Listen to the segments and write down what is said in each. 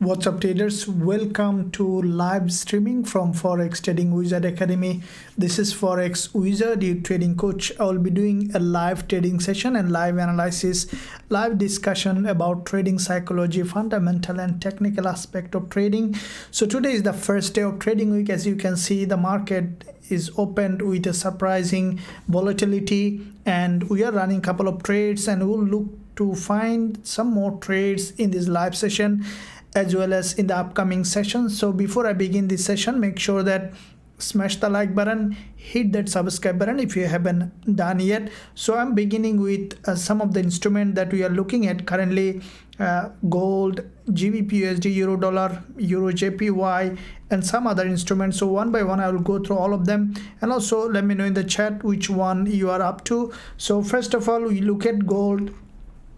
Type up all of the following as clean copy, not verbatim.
What's up traders, welcome to live streaming from Forex Trading Wizard Academy. This is Forex Wizard, your trading coach. I will be doing a live trading session and live analysis, live discussion about trading psychology, fundamental and technical aspect of trading. So today is the first day of trading week. As you can see, the market is opened with a surprising volatility and we are running a couple of trades and we'll look to find some more trades in this live session as well as in the upcoming session. So before I begin this session, make sure that smash the like button, hit that subscribe button if you haven't done yet. So I'm beginning with some of the instrument that we are looking at currently: gold, GBP USD, euro dollar, euro JPY, and some other instruments. So one by one I will go through all of them, and also let me know in the chat which one you are up to. So first of all, we look at gold.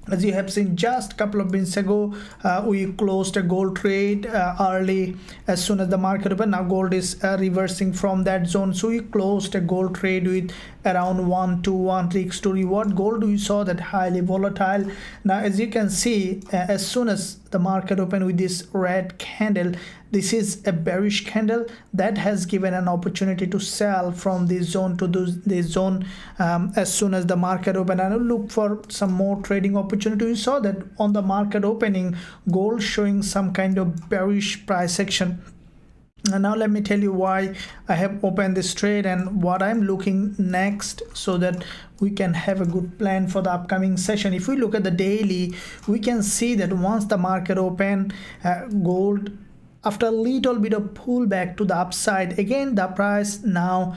As you have seen just a couple of minutes ago, we closed a gold trade early as soon as the market opened. Now gold is reversing from that zone, so we closed a gold trade with around 121 to reward. Gold, we saw that highly volatile. Now as you can see, as soon as the market opened with this red candle, this is a bearish candle that has given an opportunity to sell from this zone to this zone as soon as the market opened, and I'll look for some more trading opportunity. We saw that on the market opening, gold showing some kind of bearish price action. And now let me tell you why I have opened this trade and what I'm looking next, so that we can have a good plan for the upcoming session. If we look at the daily, we can see that once the market opened, gold, after a little bit of pullback to the upside, again the price now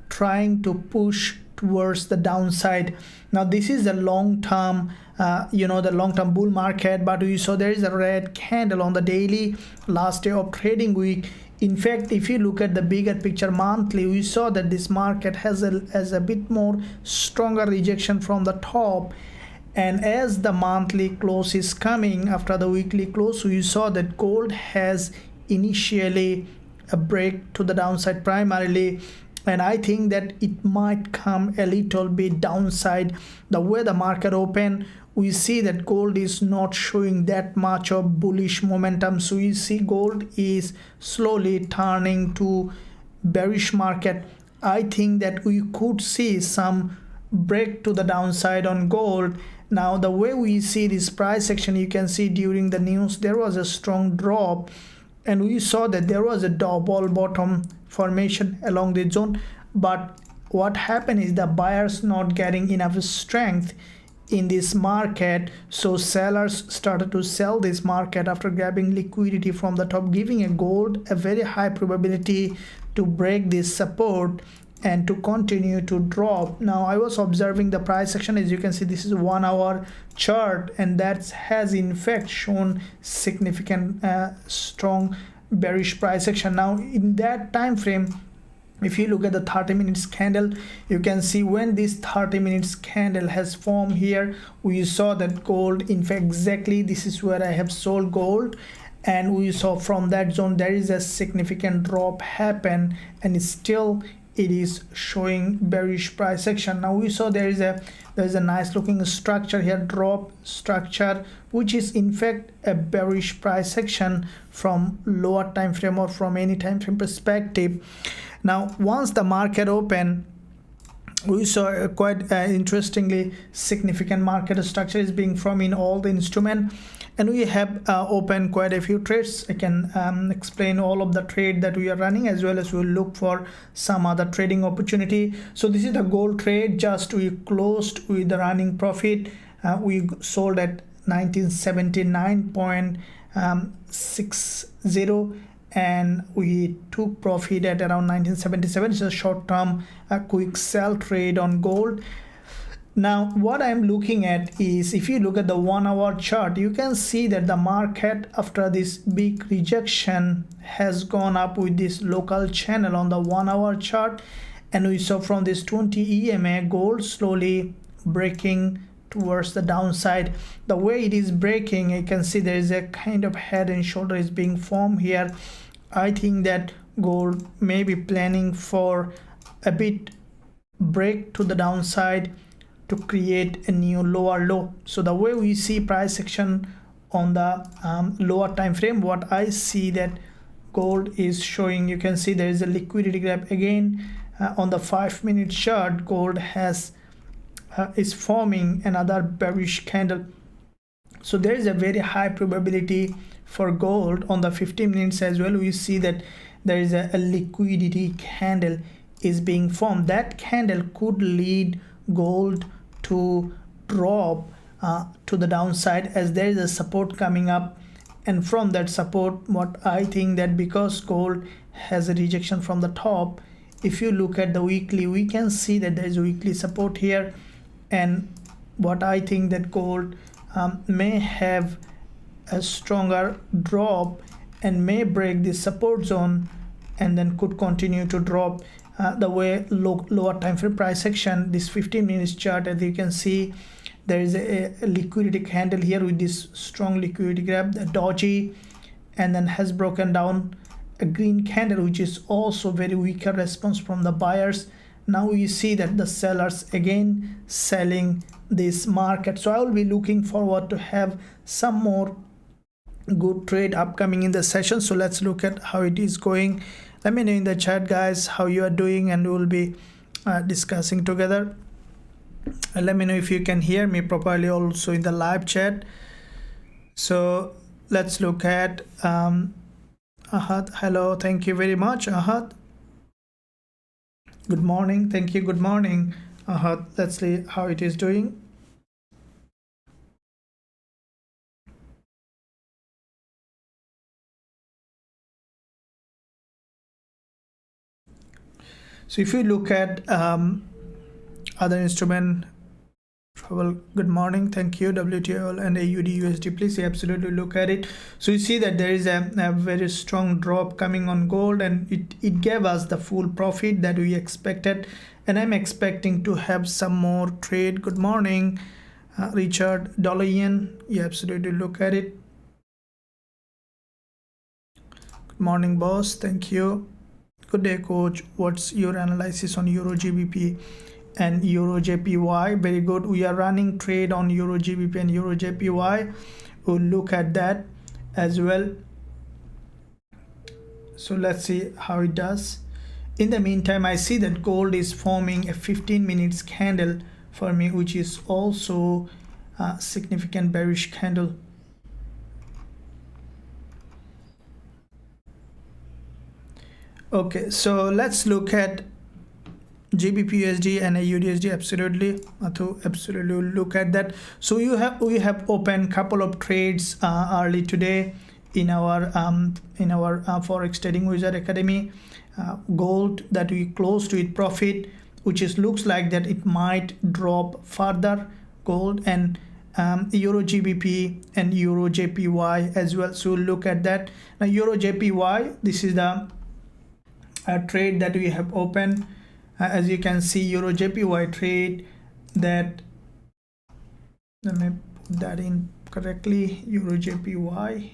trying to push towards the downside. Now this is a long-term the long-term bull market, but we saw there is a red candle on the daily last day of trading week. In fact, if you look at the bigger picture monthly, we saw that this market has a bit more stronger rejection from the top. And as the monthly close is coming after the weekly close, we saw that gold has initially a break to the downside primarily, and I think that it might come a little bit downside. The way the market opened, we see that gold is not showing that much of bullish momentum, so we see gold is slowly turning to bearish market. I think that we could see some break to the downside on gold. Now the way we see this price action, you can see during the news there was a strong drop and we saw that there was a double bottom formation along the zone, but what happened is the buyers not getting enough strength in this market, so sellers started to sell this market after grabbing liquidity from the top, giving a gold a very high probability to break this support and to continue to drop. Now I was observing the price action. As you can see, this is a 1 hour chart and that has in fact shown significant strong bearish price action. Now in that time frame, if you look at the 30 minutes candle, you can see when this 30 minutes candle has formed here, we saw that gold, in fact exactly this is where I have sold gold, and we saw from that zone there is a significant drop happen and it is showing bearish price action. Now we saw there is a nice looking structure here, drop structure, which is in fact a bearish price action from lower time frame or from any time frame perspective. Now once the market opened, we saw a quite interestingly significant market structure is being formed in all the instrument, and we have opened quite a few trades. I can explain all of the trade that we are running, as well as we'll look for some other trading opportunity. So this is the gold trade. Just we closed with the running profit. We sold at 1979.60 and we took profit at around 1977. It's a short-term quick sell trade on gold. Now what I'm looking at is, if you look at the 1 hour chart, you can see that the market after this big rejection has gone up with this local channel on the 1 hour chart, and we saw from this 20 EMA gold slowly breaking towards the downside. The way it is breaking, you can see there is a kind of head and shoulder is being formed here. I think that gold may be planning for a bit break to the downside to create a new lower low. So the way we see price action on the lower time frame, what I see that gold is showing, you can see there is a liquidity gap again on the 5-minute chart. Gold is forming another bearish candle, so there is a very high probability for gold on the 15 minutes as well. We see that there is a liquidity candle is being formed. That candle could lead gold to drop to the downside, as there is a support coming up, and from that support, what I think that because gold has a rejection from the top, if you look at the weekly, we can see that there is weekly support here, and what I think that gold may have a stronger drop and may break this support zone and then could continue to drop the way lower time frame price action. This 15 minutes chart, as you can see, there is a liquidity candle here with this strong liquidity grab, the doji, and then has broken down a green candle, which is also very weaker response from the buyers. Now you see that the sellers again selling this market. So I will be looking forward to have some more good trade upcoming in the session. So let's look at how it is going. Let me know in the chat, guys, how you are doing, and we will be discussing together. Let me know if you can hear me properly also in the live chat. So let's look at Ahad. Hello, thank you very much, Ahad. Good morning, thank you. Good morning, Ahad. Let's see how it is doing. So if you look at other instrument, well, good morning, thank you. WTL and AUD USD, please absolutely look at it. So you see that there is a very strong drop coming on gold, and it gave us the full profit that we expected, and I'm expecting to have some more trade. Good morning, Richard. Dollar yen, you absolutely look at it. Good morning, boss, thank you. Good day, coach. What's your analysis on Euro GBP and Euro JPY? Very good. We are running trade on Euro GBP and Euro JPY. We'll look at that as well. So let's see how it does. In the meantime, I see that gold is forming a 15 minutes candle for me, which is also a significant bearish candle. Okay, so let's look at GBP USD and AUD USD. Absolutely look at that. So we have opened couple of trades early today in our Forex Trading Wizard Academy. Gold that we closed with profit, which is looks like that it might drop further. Gold and Euro GBP and Euro JPY as well. So we'll look at that. Now Euro JPY, this is the trade that we have opened. As you can see, Euro JPY trade that, let me put that in correctly, Euro JPY.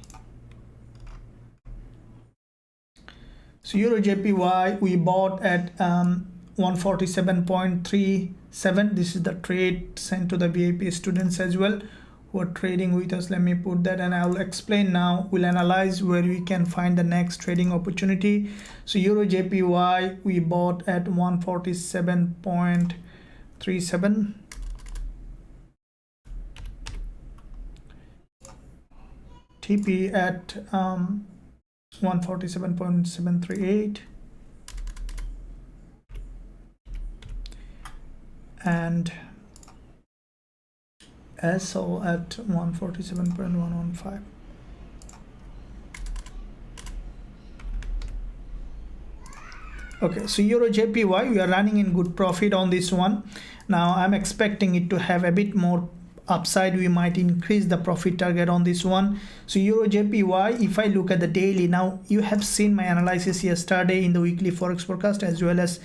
So Euro JPY we bought at 147.37. this is the trade sent to the VIP students as well who are trading with us. Let me put that, and I'll explain now. We'll analyze where we can find the next trading opportunity. So Euro JPY we bought at 147.37. TP at 147.738, and SO at 147.115. Okay, so Euro JPY we are running in good profit on this one. Now I'm expecting it to have a bit more upside. We might increase the profit target on this one. So Euro JPY, if I look at the daily, now you have seen my analysis yesterday in the weekly forex forecast as well as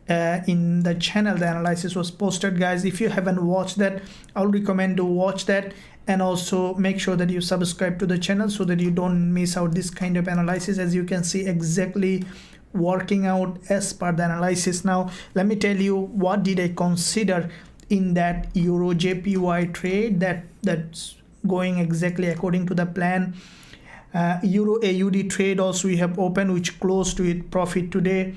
in the channel. The analysis was posted, guys. If you haven't watched that, I'll recommend to watch that, and also make sure that you subscribe to the channel so that you don't miss out this kind of analysis. As you can see, exactly working out as per the analysis. Now let me tell you what did I consider in that Euro JPY trade. going exactly according to the plan. Euro AUD trade also we have opened, which closed with profit today.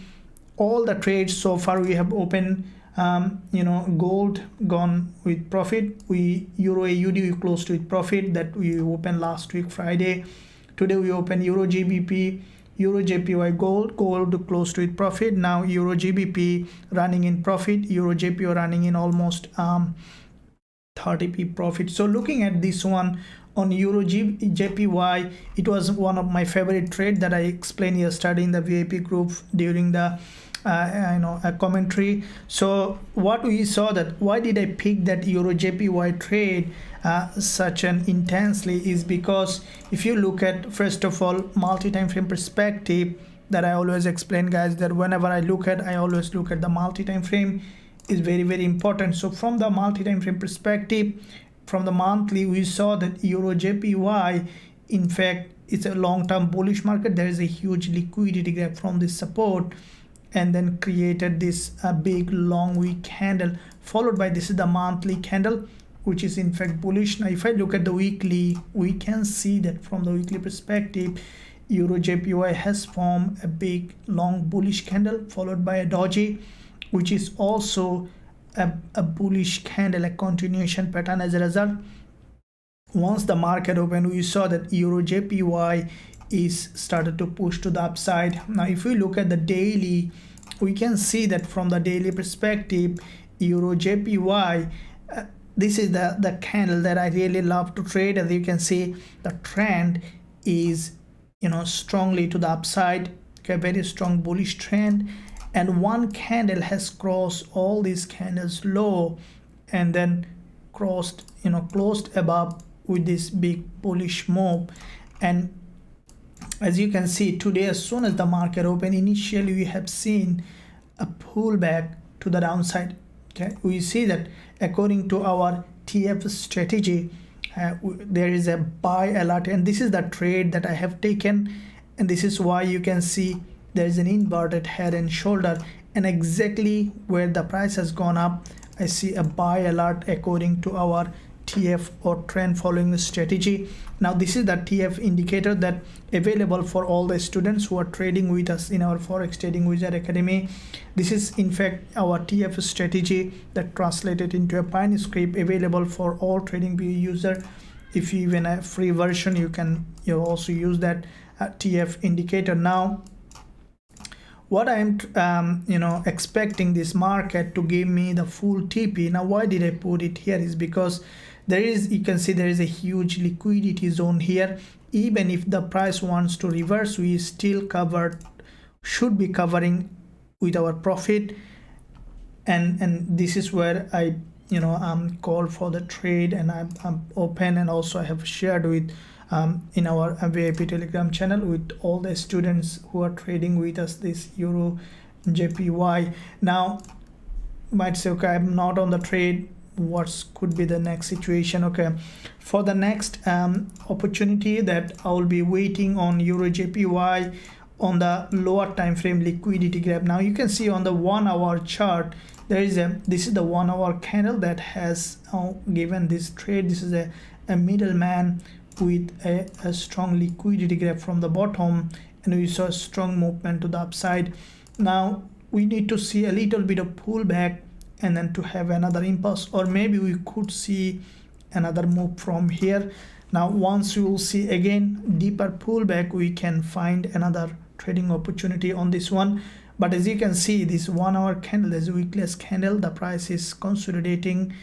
All the trades so far we have opened, gold gone with profit. Euro AUD we closed with profit, that we opened last week Friday. Today we open Euro GBP, Euro JPY gold closed with profit. Now Euro GBP running in profit, Euro JPY running in almost 30p profit. So looking at this one on Euro JPY, it was one of my favorite trade that I explained yesterday in the VIP group during the a commentary. So what we saw, that why did I pick that Euro JPY trade such an intensely, is because if you look at, first of all, multi-time frame perspective, that I always explain, guys, that whenever I always look at the multi-time frame is very, very important. So from the multi-time frame perspective, from the monthly, we saw that Euro JPY, in fact, it's a long-term bullish market. There is a huge liquidity gap from this support, and then created this big long wick candle, followed by, this is the monthly candle, which is in fact bullish. Now if I look at the weekly, we can see that from the weekly perspective, Euro JPY has formed a big long bullish candle, followed by a doji, which is also a bullish candle, a continuation pattern. As a result, once the market opened, we saw that Euro JPY is started to push to the upside. Now if we look at the daily, we can see that from the daily perspective, Euro JPY, this is the candle that I really love to trade. As you can see, the trend is strongly to the upside, okay, very strong bullish trend, and one candle has crossed all these candles low and then closed above with this big bullish move. And as you can see today, as soon as the market opened, initially we have seen a pullback to the downside. Okay, we see that according to our TF strategy, there is a buy alert, and this is the trade that I have taken, and this is why you can see there is an inverted head and shoulder, and exactly where the price has gone up, I see a buy alert according to our TF or trend following strategy. Now this is the TF indicator that available for all the students who are trading with us in our Forex Trading Wizard Academy. This is in fact our TF strategy that translated into a Pine script, available for all trading view user. If you even a free version, you also use that TF indicator. Now what I am expecting this market to give me the full TP. Now why did I put it here is because you can see there is a huge liquidity zone here. Even if the price wants to reverse, we still should be covering with our profit, and this is where I called for the trade, and I'm open, and also I have shared with in our VIP Telegram channel with all the students who are trading with us this Euro JPY. Now might say, okay, I'm not on the trade, what could be the next situation? Okay, for the next opportunity that I will be waiting on Euro JPY on the lower time frame liquidity gap. Now you can see on the 1 hour chart, this is the 1 hour candle that has given this trade. This is a middleman with a strong liquidity gap from the bottom, and we saw a strong movement to the upside. Now we need to see a little bit of pullback and then to have another impulse, or maybe we could see another move from here. Now once we will see again deeper pullback, we can find another trading opportunity on this one. But as you can see, this 1 hour candle is a weakness candle, the price is consolidating,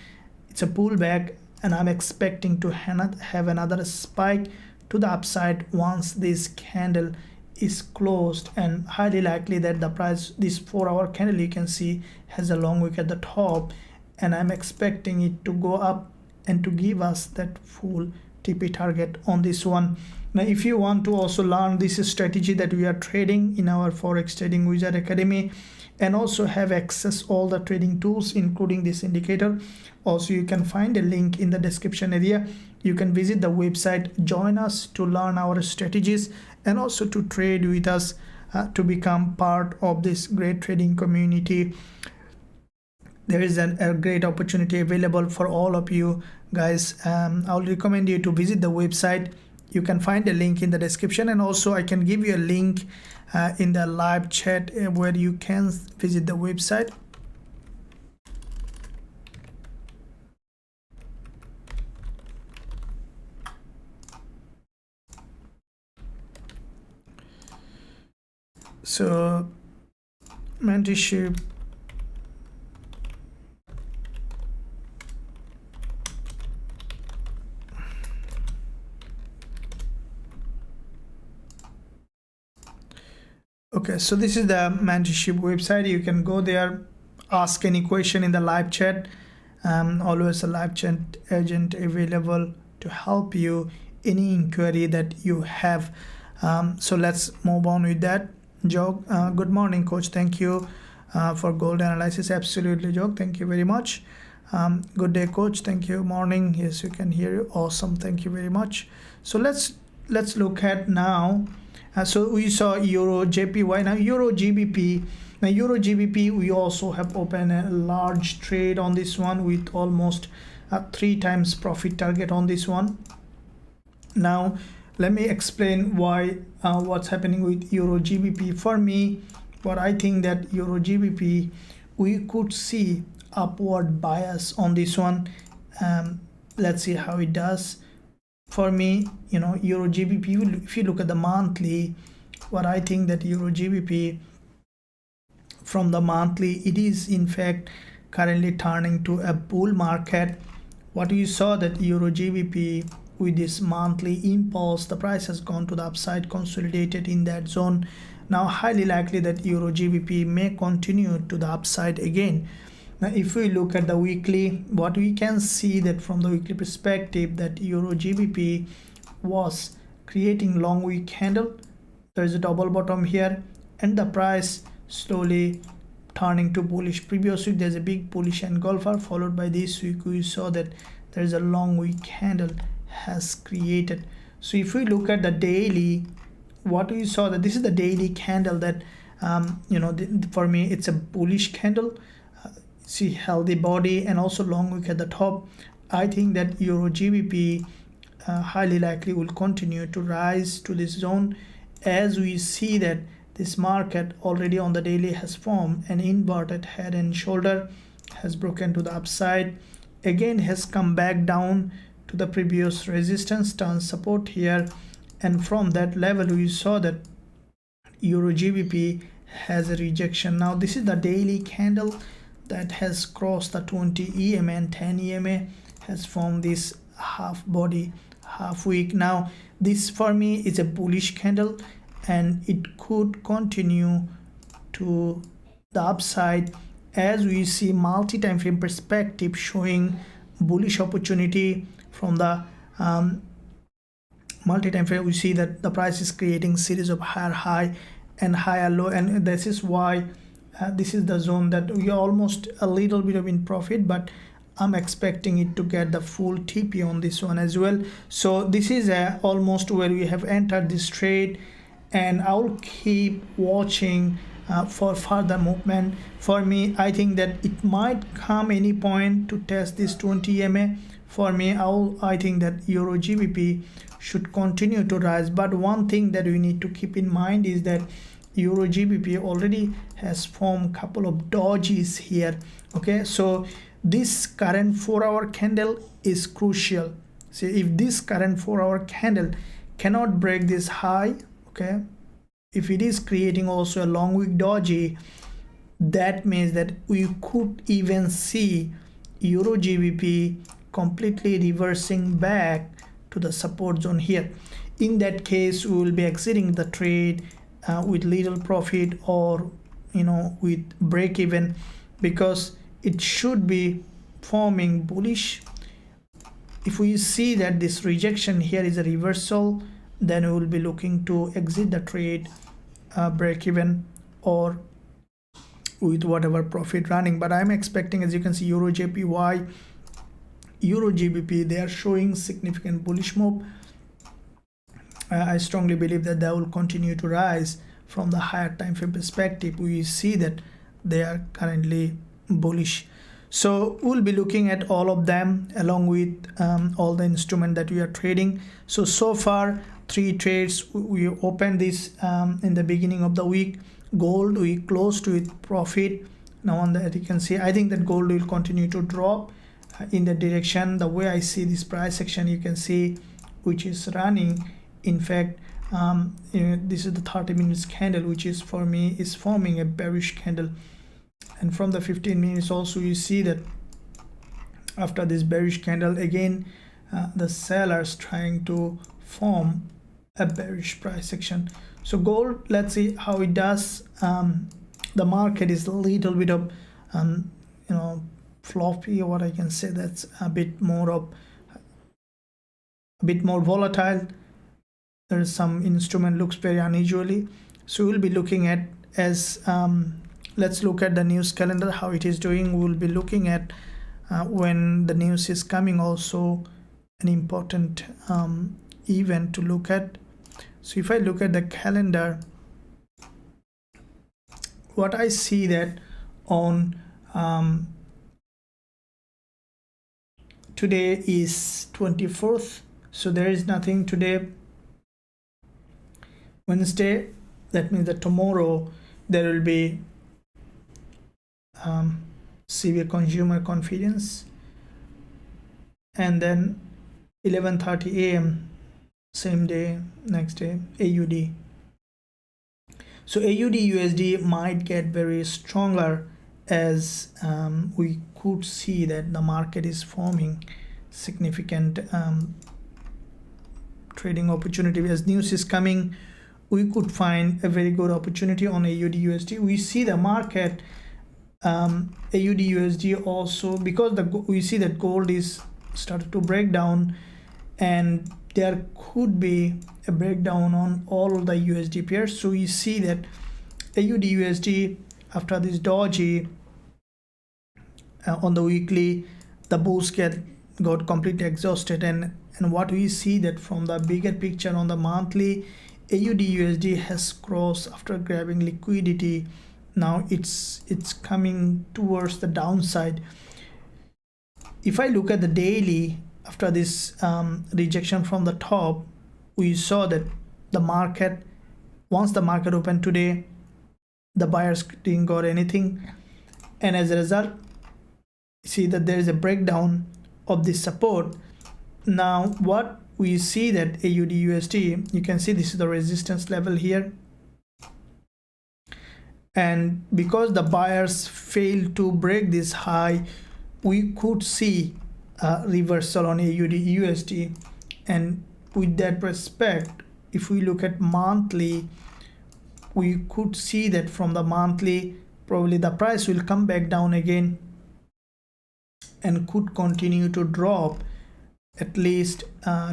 it's a pullback, and I'm expecting to have another spike to the upside once this candle is closed, and highly likely that the price, this 4 hour candle, you can see has a long wick at the top, and I'm expecting it to go up and to give us that full TP target on this one. Now if you want to also learn this strategy that we are trading in our Forex Trading Wizard Academy, and also have access all the trading tools including this indicator, also you can find a link in the description area. You can visit the website, join us to learn our strategies, and also to trade with us to become part of this great trading community. there is a great opportunity available for all of you guys. I'll recommend you to visit the website. You can find the link in the description, and also I can give you a link in the live chat where you can visit the website. So mentorship, okay, so this is the mentorship website. You can go there, ask any question in the live chat. Always a live chat agent available to help you any inquiry that you have. So let's move on with that. Joe, good morning, coach. Thank you for gold analysis. Absolutely, Joe. Thank you very much. Good day, coach. Thank you. Morning. Yes, you can hear you. Awesome. Thank you very much. So let's look at now. So we saw Euro JPY. Now Euro GBP. Now Euro GBP, we also have opened a large trade on this one with almost 3 times profit target on this one. Now let me explain why what's happening with Euro GBP. For me, what I think that Euro GBP, we could see upward bias on this one. Let's see how it does. For me, you know, Euro GBP, if you look at the monthly, what I think that Euro GBP from the monthly, it is in fact currently turning to a bull market. What you saw that Euro GBP with this monthly impulse, the price has gone to the upside, consolidated in that zone. Now highly likely that Euro GBP may continue to the upside again. Now if we look at the weekly, what we can see that from the weekly perspective, that Euro GBP was creating long wick candle. There is a double bottom here, and the price slowly turning to bullish. Previous week there's a big bullish engulfer, followed by this week we saw that there is a long wick candle has created. So if we look at the daily, what we saw that this is the daily candle that you know, for me it's a bullish candle. See healthy body and also long wick at the top. I think that Euro GBP highly likely will continue to rise to this zone, as we see that this market already on the daily has formed an inverted head and shoulder, has broken to the upside, again has come back down to the previous resistance, turn support here, and from that level we saw that Euro GBP has a rejection. Now this is the daily candle that has crossed the 20 EMA and 10 EMA, has formed this half body, half wick. Now this for me is a bullish candle, and it could continue to the upside, as we see multi-time frame perspective showing bullish opportunity. From the multi-time frame, we see that the price is creating series of higher high and higher low, and this is why this is the zone that we are almost a little bit of in profit, but I'm expecting it to get the full TP on this one as well. So this is almost where we have entered this trade, and I'll keep watching for further movement. For me, I think that it might come any point to test this 20 EMA. For me, I think that Euro GBP should continue to rise, but one thing that we need to keep in mind is that Euro GBP already has formed a couple of dojis here. Okay, so this current 4-hour candle is crucial. See, if this current 4-hour candle cannot break this high, okay, if it is creating also a long wick doji, that means that we could even see Euro GBP completely reversing back to the support zone here. In that case, we will be exiting the trade with little profit, or you know, with break even, because it should be forming bullish. If we see that this rejection here is a reversal, then we will be looking to exit the trade, break even, or with whatever profit running. But I'm expecting, as you can see, Euro JPY, Euro GBP, they are showing significant bullish move. I strongly believe that they will continue to rise. From the higher time frame perspective, we see that they are currently bullish. So we'll be looking at all of them along with all the instrument that we are trading. So far 3 trades we opened this in the beginning of the week. Gold we closed with profit. Now on that you can see, I think that gold will continue to drop in the direction, the way I see this price action, you can see, which is running. In fact, this is the 30 minutes candle, which is for me is forming a bearish candle. And from the 15 minutes also you see that after this bearish candle again the sellers trying to form a bearish price action. So gold, let's see how it does. The market is a little bit of floppy, or what I can say, that's a bit more volatile. There is some instrument looks very unusually, so we'll be looking at as let's look at the news calendar, how it is doing. We'll be looking at when the news is coming, also an important event to look at. So if I look at the calendar, what I see that on today is 24th, so there is nothing today. Wednesday, that means that tomorrow there will be severe consumer confidence, and then 11:30 a.m. same day, next day, AUD. So AUD USD might get very stronger, as we could see that the market is forming significant trading opportunity. As news is coming, we could find a very good opportunity on AUD USD. We see the market AUD USD also, because we see that gold is started to break down, and there could be a breakdown on all of the USD pairs. So we see that AUD USD, after this doji on the weekly, the bulls got completely exhausted, and what we see that from the bigger picture on the monthly, AUD USD has crossed after grabbing liquidity. Now it's coming towards the downside. If I look at the daily, after this rejection from the top, we saw that the market, once the market opened today, the buyers didn't got anything, and as a result see that there is a breakdown of this support. Now what we see that AUD USD, you can see this is the resistance level here, and because the buyers failed to break this high, we could see a reversal on AUD USD. And with that respect, if we look at monthly, we could see that from the monthly probably the price will come back down again and could continue to drop at least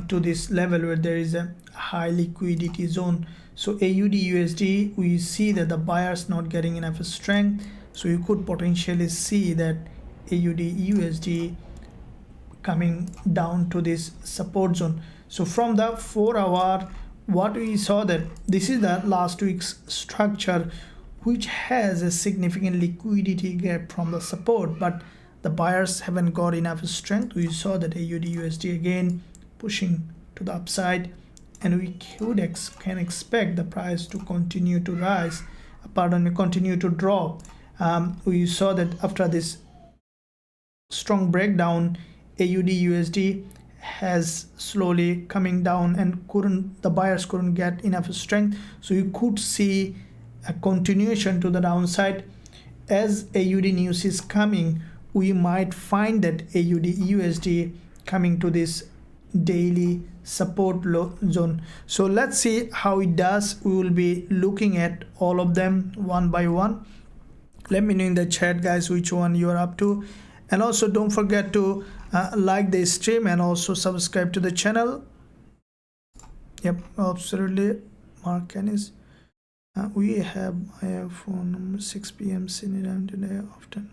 to this level where there is a high liquidity zone. So AUD USD, we see that the buyers not getting enough strength, so you could potentially see that AUD USD coming down to this support zone. So from the 4 hour, what we saw that this is the last week's structure, which has a significant liquidity gap from the support, but the buyers haven't got enough strength. We saw that AUD USD again pushing to the upside, and we can expect the price to continue to rise, continue to drop. We saw that after this strong breakdown, AUD USD has slowly coming down, and the buyers couldn't get enough strength, so you could see a continuation to the downside. As AUD news is coming, we might find that AUD USD coming to this daily support zone. So let's see how it does. We will be looking at all of them one by one. Let me know in the chat, guys, which one you are up to, and also don't forget to like the stream and also subscribe to the channel. Yep, absolutely. Mark Canis, we have my phone number 6 p.m. Sydney today often.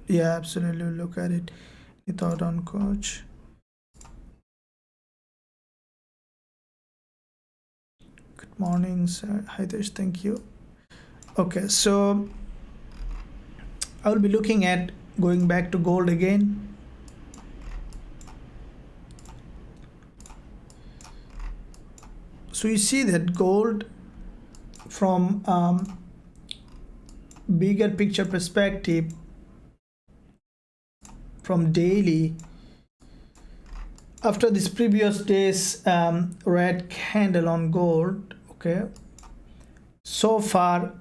Yeah, absolutely, look at it. Any thought on coach? Good morning, sir. Hi there, thank you. Okay, so I will be looking at Going back to gold again. So you see that gold from bigger picture perspective, from daily, after this previous day's red candle on gold, okay, so far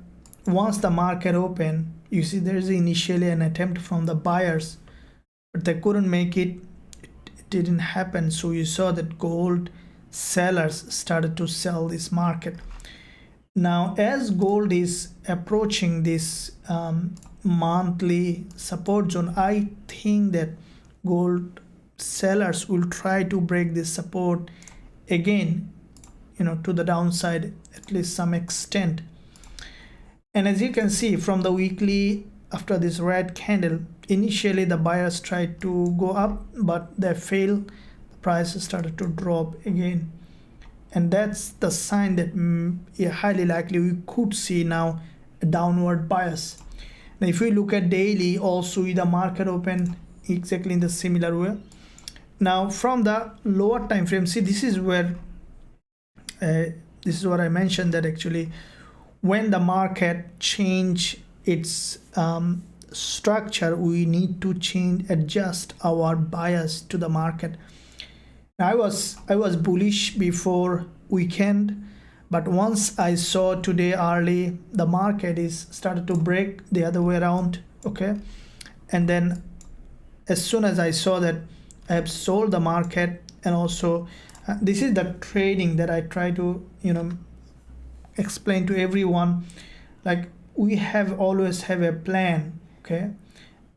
once the market opened, you see there is initially an attempt from the buyers, but they couldn't make it. It didn't happen. So you saw that gold sellers started to sell this market. Now as gold is approaching this monthly support zone, I think that gold sellers will try to break this support again, to the downside, at least some extent. And as you can see from the weekly, after this red candle, initially the buyers tried to go up, but they failed. The price started to drop again, and that's the sign that highly likely we could see now a downward bias. Now if we look at daily, also the market opened exactly in the similar way. Now from the lower time frame, see, this is where this is what I mentioned, that actually when the market change its structure, we need to adjust our bias to the market. Now, I was bullish before weekend, but once I saw today early the market is started to break the other way around, okay, and then as soon as I saw that, I have sold the market. And also this is the trading that I try to explain to everyone. Like, we always have a plan, okay,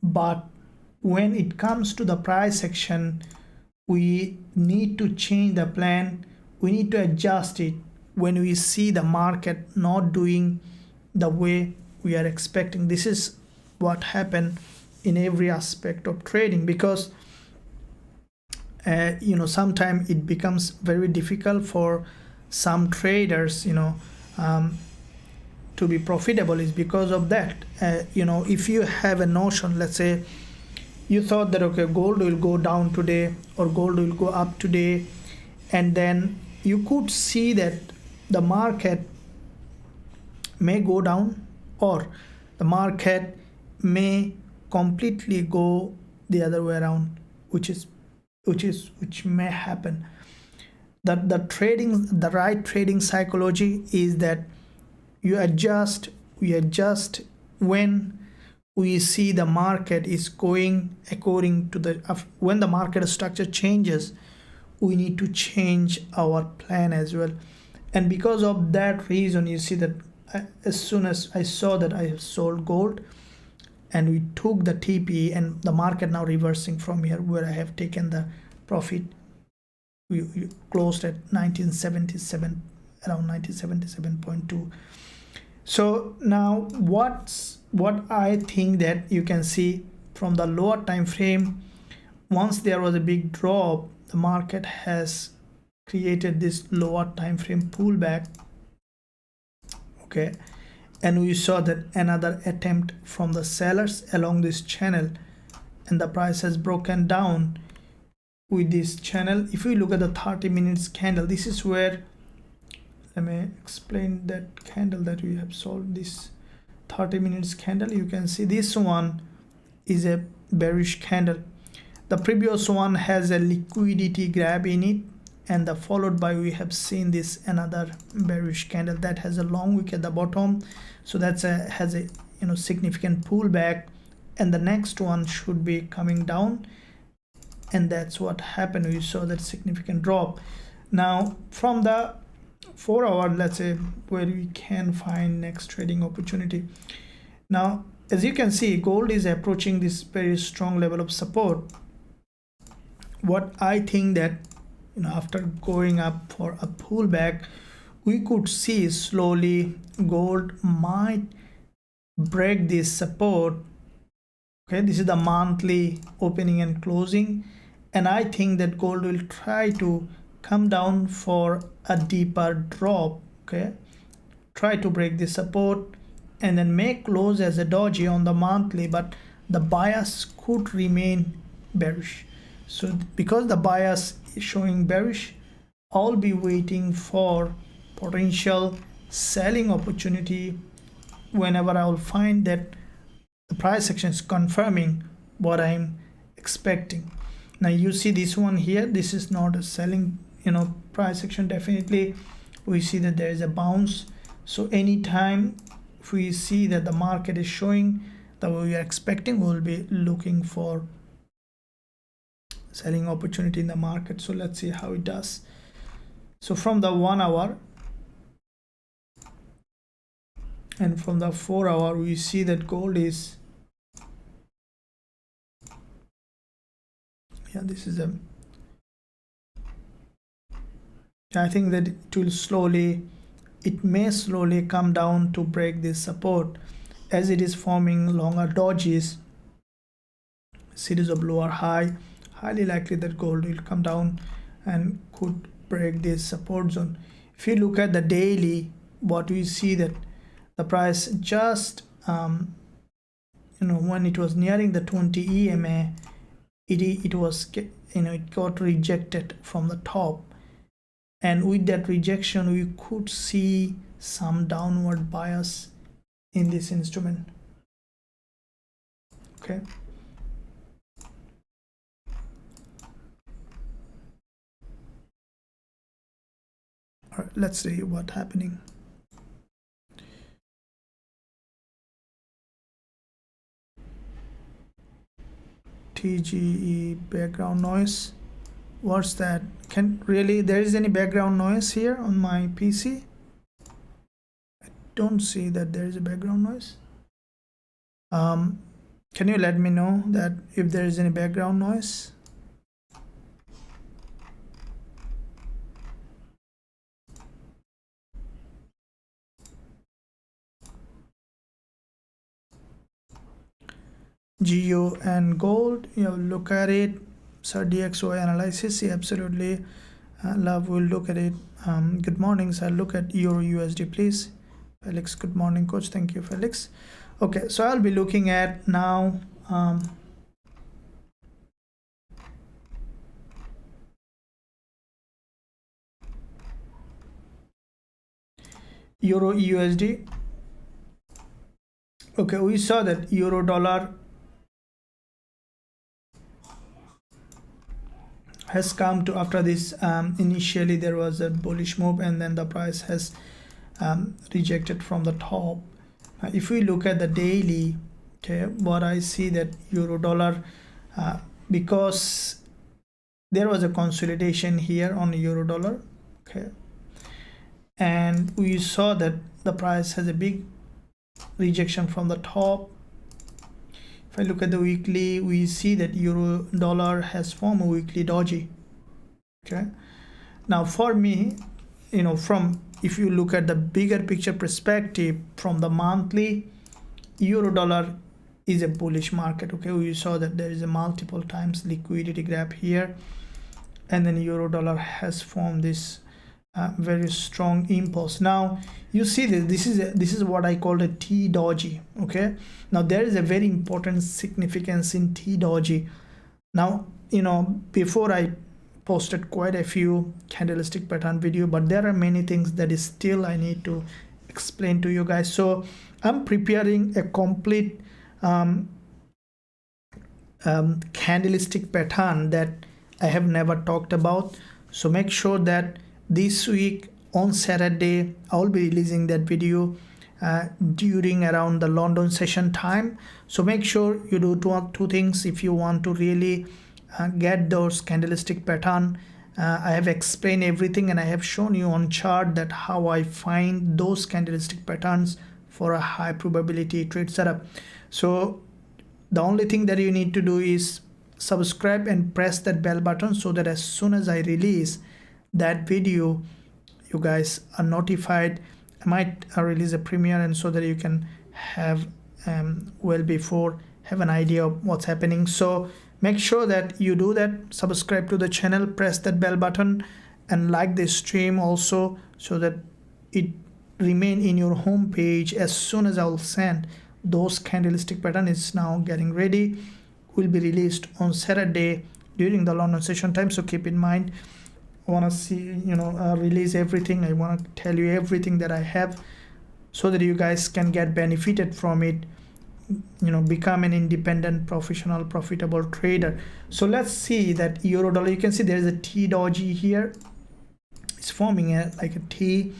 but when it comes to the price action, we need to change the plan. We need to adjust it when we see the market not doing the way we are expecting. This is what happened in every aspect of trading, because sometimes it becomes very difficult for some traders to be profitable. Is because of that. If you have a notion, let's say you thought that, okay, gold will go down today or gold will go up today, and then you could see that the market may go down or the market may completely go the other way around, which may happen. The right trading psychology is that we adjust when we see the market is going according to when the market structure changes, we need to change our plan as well. And because of that reason, you see that as soon as I saw that, I have sold gold and we took the TP, and the market now reversing from here where I have taken the profit. We closed at 1977, around 1977.2. So now what I think that you can see from the lower time frame, once there was a big drop, the market has created this lower time frame pullback, okay, and we saw that another attempt from the sellers along this channel, and the price has broken down with this channel. If we look at the 30 minutes candle, this is where, let me explain that candle that we have sold. This 30 minutes candle, you can see this one is a bearish candle. The previous one has a liquidity grab in it, and the followed by, we have seen this another bearish candle that has a long wick at the bottom, so that's has a significant pullback, and the next one should be coming down, and that's what happened. We saw that significant drop. Now from the 4 hour, let's say, where we can find next trading opportunity. Now as you can see, gold is approaching this very strong level of support. What I think that after going up for a pullback, we could see slowly gold might break this support. Okay, this is the monthly opening and closing, and I think that gold will try to come down for a deeper drop. Okay, try to break this support and then make close as a doji on the monthly, but the bias could remain bearish. So because the bias is showing bearish, I'll be waiting for potential selling opportunity whenever I will find that the price action is confirming what I'm expecting. Now you see this one here, this is not a selling, price action. Definitely we see that there is a bounce. So anytime if we see that the market is showing the way we are expecting, we'll be looking for selling opportunity in the market. So let's see how it does. So from the 1 hour and from the 4 hour, we see that gold is, this is I think that it may slowly come down to break this support, as it is forming longer dodges, series of lower high. Highly likely that gold will come down and could break this support zone. If you look at the daily, what we see that the price just when it was nearing the 20 EMA, it was it got rejected from the top, and with that rejection we could see some downward bias in this instrument. Okay, all right, let's see what's happening. TGE background noise, what's that? There is any background noise here on my PC? I don't see that there is a background noise. Can you let me know that if there is any background noise? GEO and gold, look at it. Sir, DXY analysis, absolutely. Love will look at it. Good morning, sir. Look at Euro USD, please. Felix, good morning, coach. Thank you, Felix. Okay, so I'll be looking at now Euro USD. Okay, we saw that euro dollar has come to, after this initially there was a bullish move and then the price has rejected from the top. If we look at the daily, okay, what I see that euro dollar, because there was a consolidation here on euro dollar, okay, and we saw that the price has a big rejection from the top. If I look at the weekly, we see that euro dollar has formed a weekly doji. Okay, now for me, if you look at the bigger picture perspective from the monthly, euro dollar is a bullish market. Okay, we saw that there is a multiple times liquidity gap here, and then euro dollar has formed this very strong impulse. Now you see that this is what I call a T doji. Okay, now there is a very important significance in T doji. Now before I posted quite a few candlestick pattern video, but there are many things that is still I need to explain to you guys. So I'm preparing a complete candlestick pattern that I have never talked about. So make sure that this week on Saturday I'll be releasing that video during around the London session time. So make sure you do two things if you want to really get those candlestick pattern. I have explained everything and I have shown you on chart that how I find those candlestick patterns for a high probability trade setup. So the only thing that you need to do is subscribe and press that bell button so that as soon as I release that video you guys are notified. I might release a premiere, and so that you can have well before have an idea of what's happening. So make sure that you do that, subscribe to the channel, press that bell button, and like the stream also, so that it remain in your home page as soon as I'll send those candlestick pattern is now getting ready, will be released on Saturday during the London session time. So keep in mind, I want to see, release everything. I want to tell you everything that I have so that you guys can get benefited from it, become an independent, professional, profitable trader. So let's see that euro dollar. You can see there is a T doji here. It's forming like a T,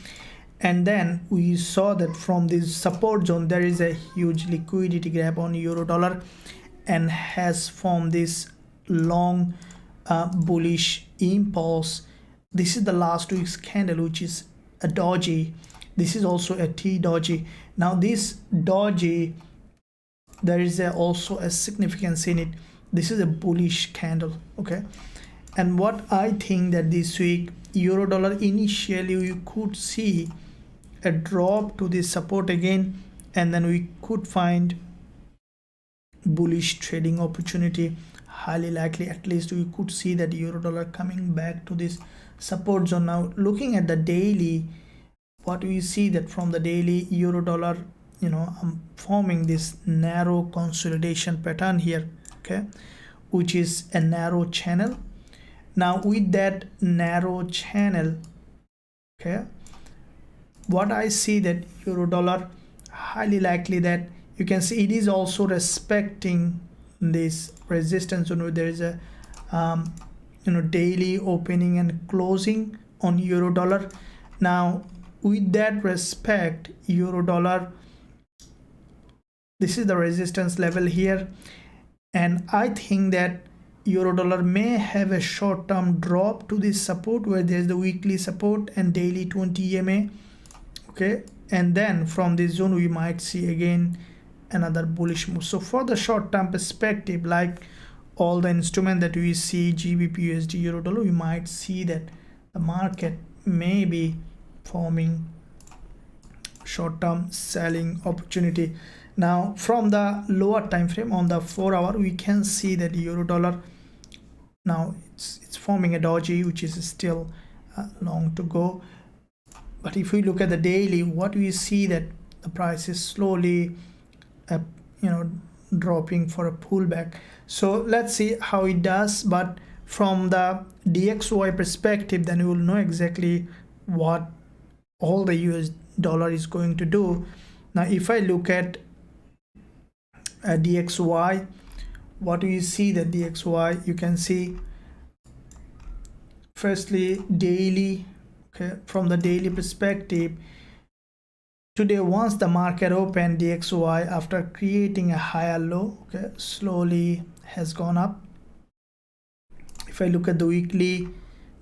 and then we saw that from this support zone there is a huge liquidity grab on euro dollar and has formed this long bullish impulse. This is the last week's candle, which is a doji. This is also a T doji. Now this doji, there is also a significance in it. This is a bullish candle, okay? And what I think that this week euro dollar, initially you could see a drop to this support again, and then we could find bullish trading opportunity. Highly likely, at least we could see that euro dollar coming back to this support zone. Now looking at the daily, what we see that from the daily, euro dollar, I'm forming this narrow consolidation pattern here, okay, which is a narrow channel. Now with that narrow channel, okay, what I see that euro dollar, highly likely that you can see it is also respecting this resistance zone. There is a daily opening and closing on euro dollar. Now with that respect, euro dollar, this is the resistance level here, and I think that euro dollar may have a short-term drop to this support where there's the weekly support and daily 20 EMA, okay, and then from this zone we might see again another bullish move. So for the short-term perspective, like all the instrument that we see, GBP USD euro dollar, we might see that the market may be forming short-term selling opportunity. Now from the lower time frame on the 4 hour, we can see that euro dollar, now it's forming a doji, which is still long to go. But if we look at the daily, what we see that the price is slowly dropping for a pullback. So let's see how it does. But from the DXY perspective, then you will know exactly what all the US dollar is going to do. Now if I look at DXY, what do you see that DXY, you can see firstly daily, okay, from the daily perspective, today once the market opened, DXY after creating a higher low, okay, slowly has gone up. If I look at the weekly,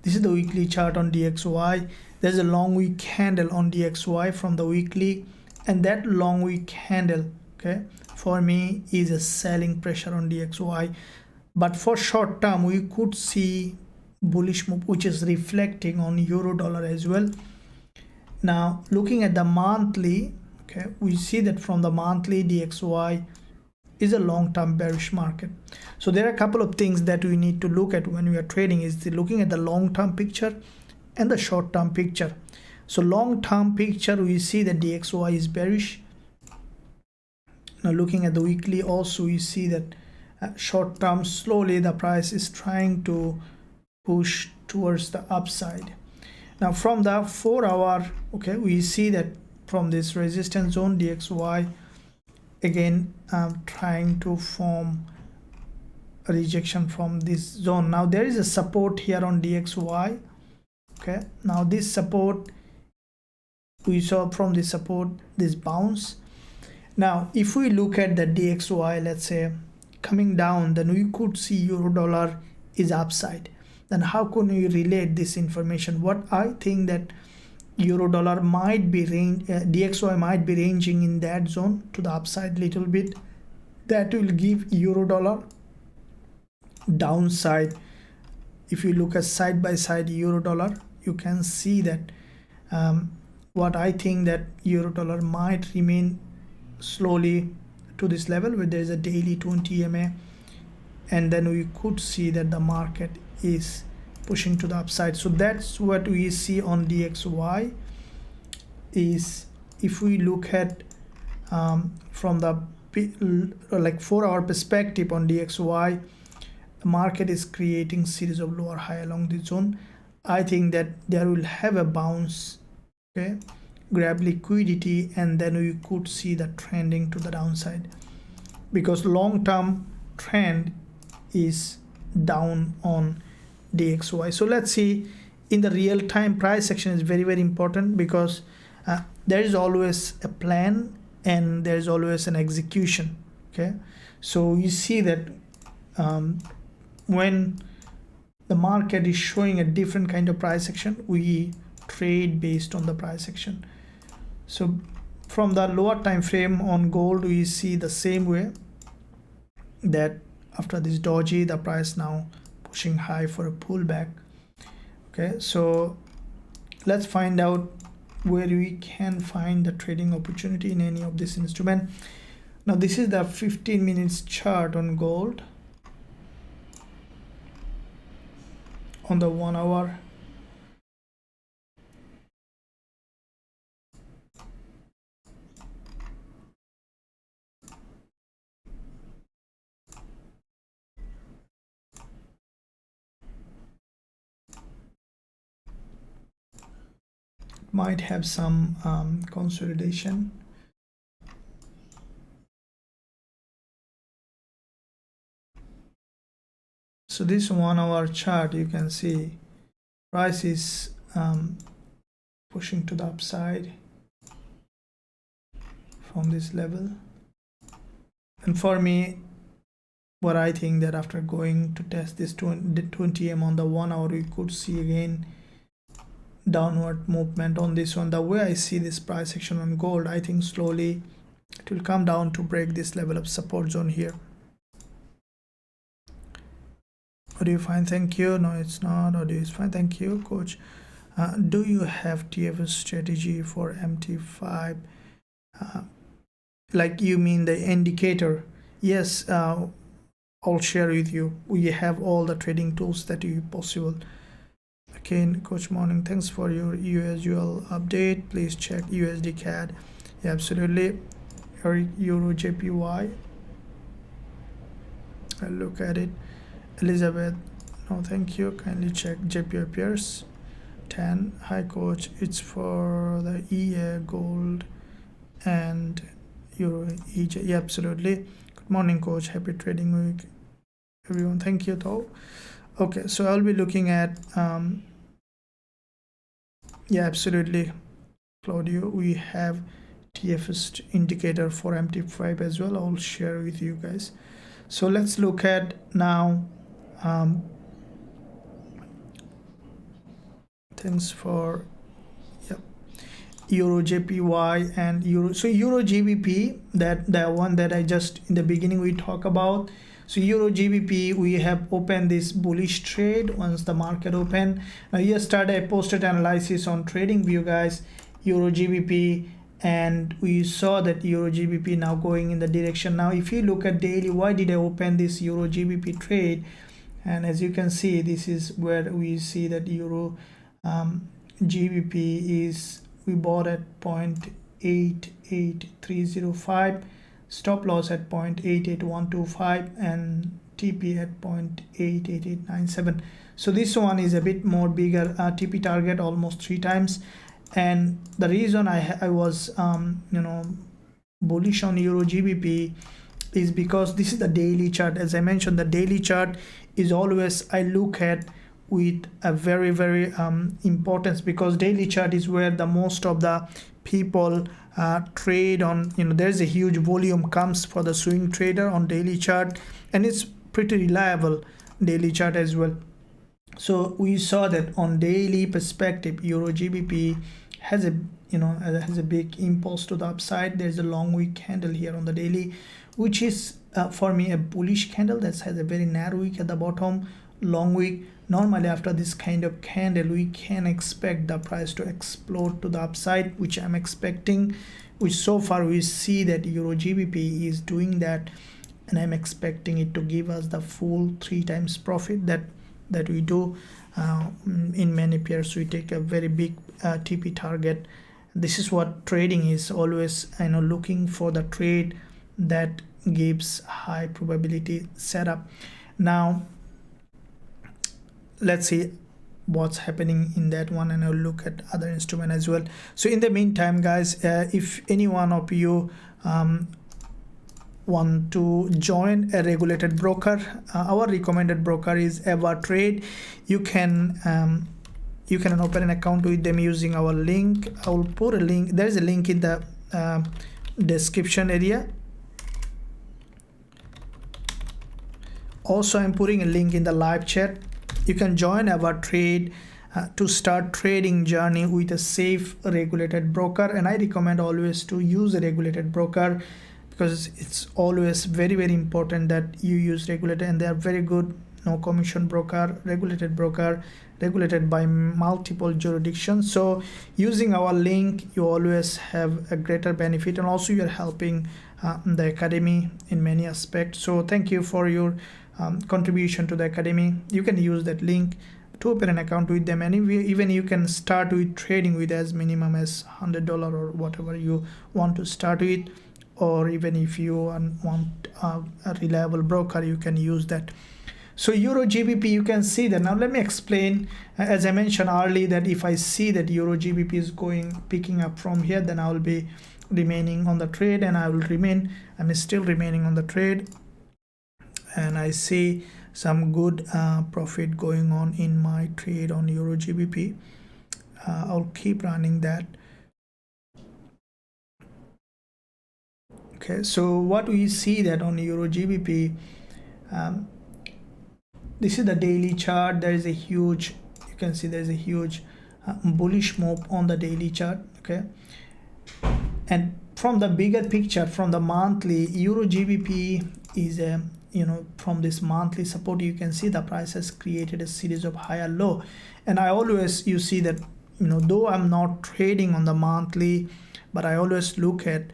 this is the weekly chart on DXY. There's a long week candle on DXY from the weekly, and that long week candle, okay, for me is a selling pressure on DXY. But for short term, we could see bullish move, which is reflecting on euro dollar as well. Now looking at the monthly, okay, we see that from the monthly, DXY is a long-term bearish market. So there are a couple of things that we need to look at when we are trading, is looking at the long-term picture and the short-term picture. So long-term picture, we see that DXY is bearish. Now looking at the weekly also, we see that short-term, slowly the price is trying to push towards the upside. Now from the 4 hour, okay, we see that from this resistance zone, DXY again trying to form a rejection from this zone. Now there is a support here on DXY, okay. Now this support, we saw from this support this bounce. Now if we look at the DXY, let's say coming down, then we could see euro dollar is upside. Then how can we relate this information? What I think that euro dollar might be DXY might be ranging in that zone to the upside little bit. That will give euro dollar downside. If you look at side by side euro dollar, you can see that what I think that euro dollar might remain slowly to this level where there is a daily 20 EMA, and then we could see that the market is pushing to the upside. So that's what we see on DXY. Is if we look at from the like 4-hour perspective on DXY, the market is creating series of lower high along this zone. I think that there will have a bounce, okay, grab liquidity, and then we could see the trending to the downside, because long-term trend is down on DXY. So let's see, in the real-time price action is very, very important, because there is always a plan and there is always an execution. Okay, so you see that when the market is showing a different kind of price action, we trade based on the price action. So from the lower time frame on gold, we see the same way, that after this doji, the price now pushing high for a pullback. Okay, so let's find out where we can find the trading opportunity in any of this instrument. Now this is the 15 minutes chart on gold. On the 1 hour, might have some consolidation. So this 1 hour chart, you can see price is pushing to the upside from this level. And for me, what I think that after going to test this 20 M on the 1 hour, we could see again downward movement on this one. The way I see this price action on gold, I think slowly it will come down to break this level of support zone here. Audio is fine, thank you. No, it's not. Audio is fine, thank you, coach. Do you have TFS strategy for MT5? Like you mean the indicator? Yes, I'll share with you. We have all the trading tools that is possible. Okay, coach, morning, thanks for your usual update. Please check USD CAD. Yeah, absolutely. Euro JPY, I'll look at it. Elizabeth, no thank you, kindly check JPY pairs 10. Hi coach, it's for the EA gold and Euro EJ. Yeah, absolutely. Good morning coach, happy trading week everyone. Thank you though. Okay, so I'll be looking at yeah, absolutely, Claudio, we have TFS indicator for MT5 as well. I'll share with you guys. So let's look at now things for Euro JPY and Euro. So Euro GBP, that the one that I just in the beginning we talk about. So Euro GBP, we have opened this bullish trade once the market opened. Now yesterday I posted analysis on TradingView, guys, Euro GBP, and we saw that Euro GBP now going in the direction. Now if you look at daily, why did I open this Euro GBP trade? And as you can see, this is where we see that Euro GBP is, we bought at 0.88305, stop loss at 0.88125, and TP at 0.88897. So this one is a bit more bigger, TP target almost 3 times. And the reason I was bullish on Euro GBP is because this is the daily chart. As I mentioned, the daily chart is always I look at with a very, very importance, because daily chart is where the most of the people trade on. There's a huge volume comes for the swing trader on daily chart, and it's pretty reliable daily chart as well. So we saw that on daily perspective, Euro GBP has a has a big impulse to the upside. There's a long wick candle here on the daily, which is for me a bullish candle that has a very narrow wick at the bottom, long wick. Normally after this kind of candle, we can expect the price to explode to the upside, which I'm expecting, which so far we see that Euro GBP is doing that, and I'm expecting it to give us the full 3 times profit that we do in many pairs. We take a very big TP target, This is what trading is, always looking for the trade that gives high probability setup. Now let's see what's happening in that one, and I'll look at other instrument as well. So in the meantime guys, if any one of you want to join a regulated broker, our recommended broker is EverTrade. You can open an account with them using our link. I will put a link. There is a link in the description area. Also I'm putting a link in the live chat. You can join EverTrade to start trading journey with a safe regulated broker, and I recommend always to use a regulated broker, because it's always very important that you use regulated, and they are very good. No commission broker, regulated broker, regulated by multiple jurisdictions. So using our link, you always have a greater benefit, and also you're helping the academy in many aspects. So thank you for your contribution to the academy. You can use that link to open an account with them, and even you can start with trading with as minimum as $100 or whatever you want to start with, or even if you want a reliable broker, you can use that. So Euro GBP, you can see that. Now let me explain. As I mentioned earlier, that if I see that Euro GBP is picking up from here, then I will be remaining on the trade, and I'm still remaining on the trade, and I see some good profit going on in my trade on Euro GBP. I'll keep running that. Okay, so what we see that on Euro GBP, this is the daily chart. There is a huge, you can see there's a huge bullish move on the daily chart. Okay, and from the bigger picture, from the monthly, Euro GBP is a from this monthly support, you can see the price has created a series of higher low. And I always, you see that though I'm not trading on the monthly, but I always look at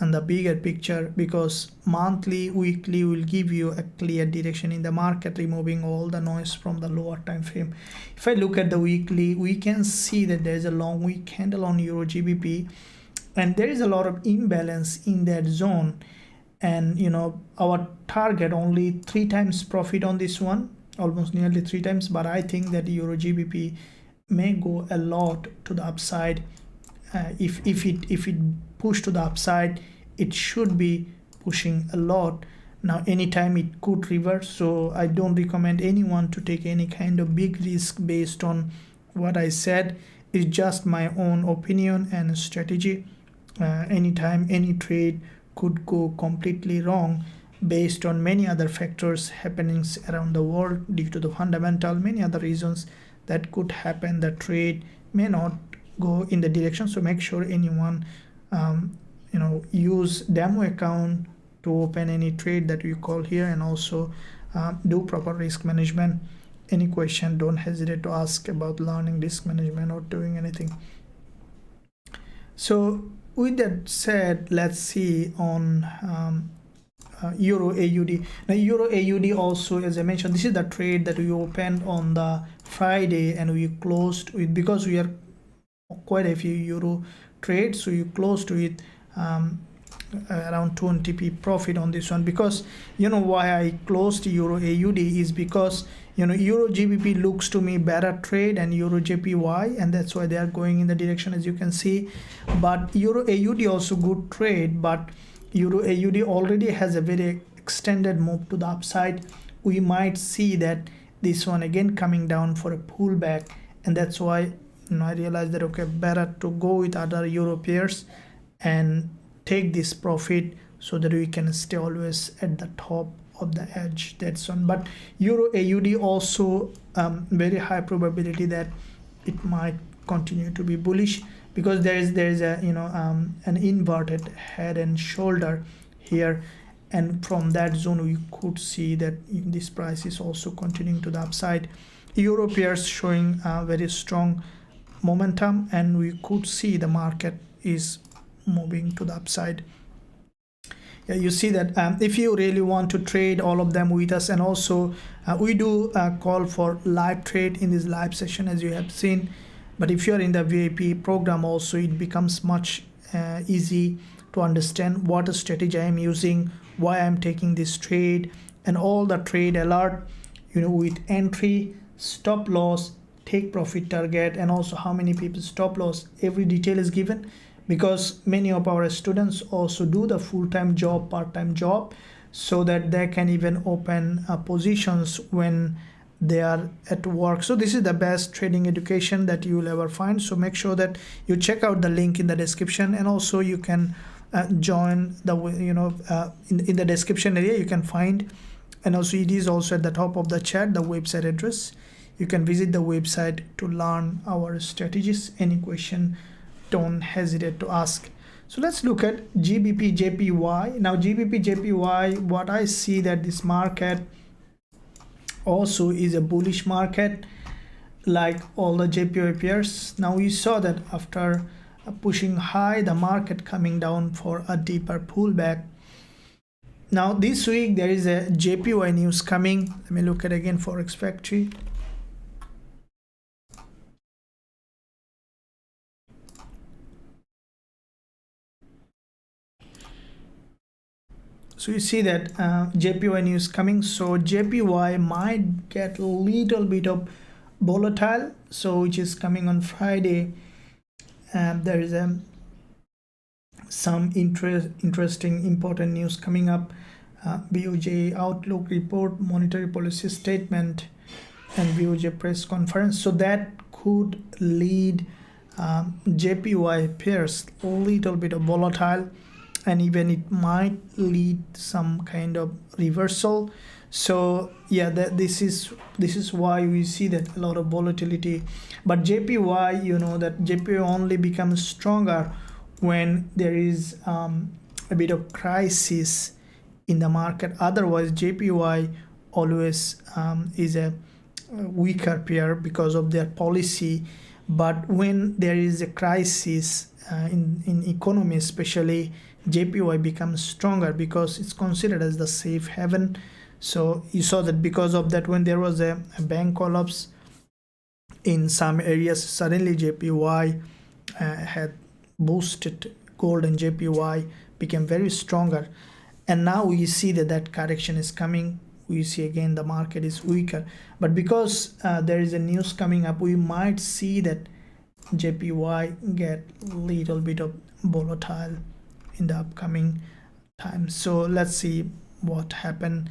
on the bigger picture, because monthly, weekly will give you a clear direction in the market, removing all the noise from the lower time frame. If I look at the weekly, we can see that there's a long week candle on Euro GBP, and there is a lot of imbalance in that zone. And our target only 3 times profit on this one, almost nearly 3 times, but I think that Euro GBP may go a lot to the upside. If it push to the upside, it should be pushing a lot. Now anytime it could reverse, so I don't recommend anyone to take any kind of big risk based on what I said. It's just my own opinion and strategy. Anytime any trade could go completely wrong based on many other factors happenings around the world due to the fundamental, many other reasons that could happen. The trade may not go in the direction. So make sure anyone use demo account to open any trade that you call here, and also do proper risk management. Any question, don't hesitate to ask about learning risk management or doing anything. So with that said, let's see on Euro AUD. Now Euro AUD also, as I mentioned, this is the trade that we opened on the Friday, and we closed with, because we are quite a few euro trades, so you closed with around 20p profit on this one. Because why I closed Euro AUD is because Euro GBP looks to me better trade and Euro JPY, and that's why they are going in the direction as you can see. But Euro AUD also good trade, but Euro AUD already has a very extended move to the upside. We might see that this one again coming down for a pullback, and that's why I realized that okay, better to go with other Euro pairs and take this profit so that we can stay always at the top of the edge. That's one. But Euro AUD also very high probability that it might continue to be bullish, because there is a an inverted head and shoulder here, and from that zone we could see that this price is also continuing to the upside. Euro pairs showing very strong momentum, and we could see the market is moving to the upside. Yeah, you see that if you really want to trade all of them with us, and also we do call for live trade in this live session, as you have seen. But if you're in the VIP program also, it becomes much easy to understand what strategy I am using, why I'm taking this trade, and all the trade alert, with entry, stop loss, take profit target, and also how many people stop loss. Every detail is given, because many of our students also do the full-time job, part-time job, so that they can even open positions when they are at work. So this is the best trading education that you will ever find. So make sure that you check out the link in the description, and also you can join the in the description area you can find, and also it is also at the top of the chat, the website address. You can visit the website to learn our strategies. Any question, don't hesitate to ask. So let's look at GBP JPY. Now GBP JPY, what I see that this market also is a bullish market like all the JPY pairs. Now we saw that after pushing high, the market coming down for a deeper pullback. Now this week there is a JPY news coming. Let me look at again Forex Factory. So you see that JPY news coming. So JPY might get a little bit of volatile, so which is coming on Friday. There is some interesting important news coming up. BOJ outlook report, monetary policy statement, and BOJ press conference. So that could lead JPY pairs a little bit of volatile, and even it might lead some kind of reversal. So yeah, this is why we see that a lot of volatility. But JPY, that JPY only becomes stronger when there is a bit of crisis in the market. Otherwise JPY always is a weaker pair because of their policy. But when there is a crisis in economy especially, JPY becomes stronger because it's considered as the safe haven. So you saw that because of that, when there was a bank collapse in some areas, suddenly JPY had boosted gold, and JPY became very stronger. And now we see that correction is coming. We see again the market is weaker, but because there is a news coming up, we might see that JPY get a little bit of volatile in the upcoming time. So let's see what happened.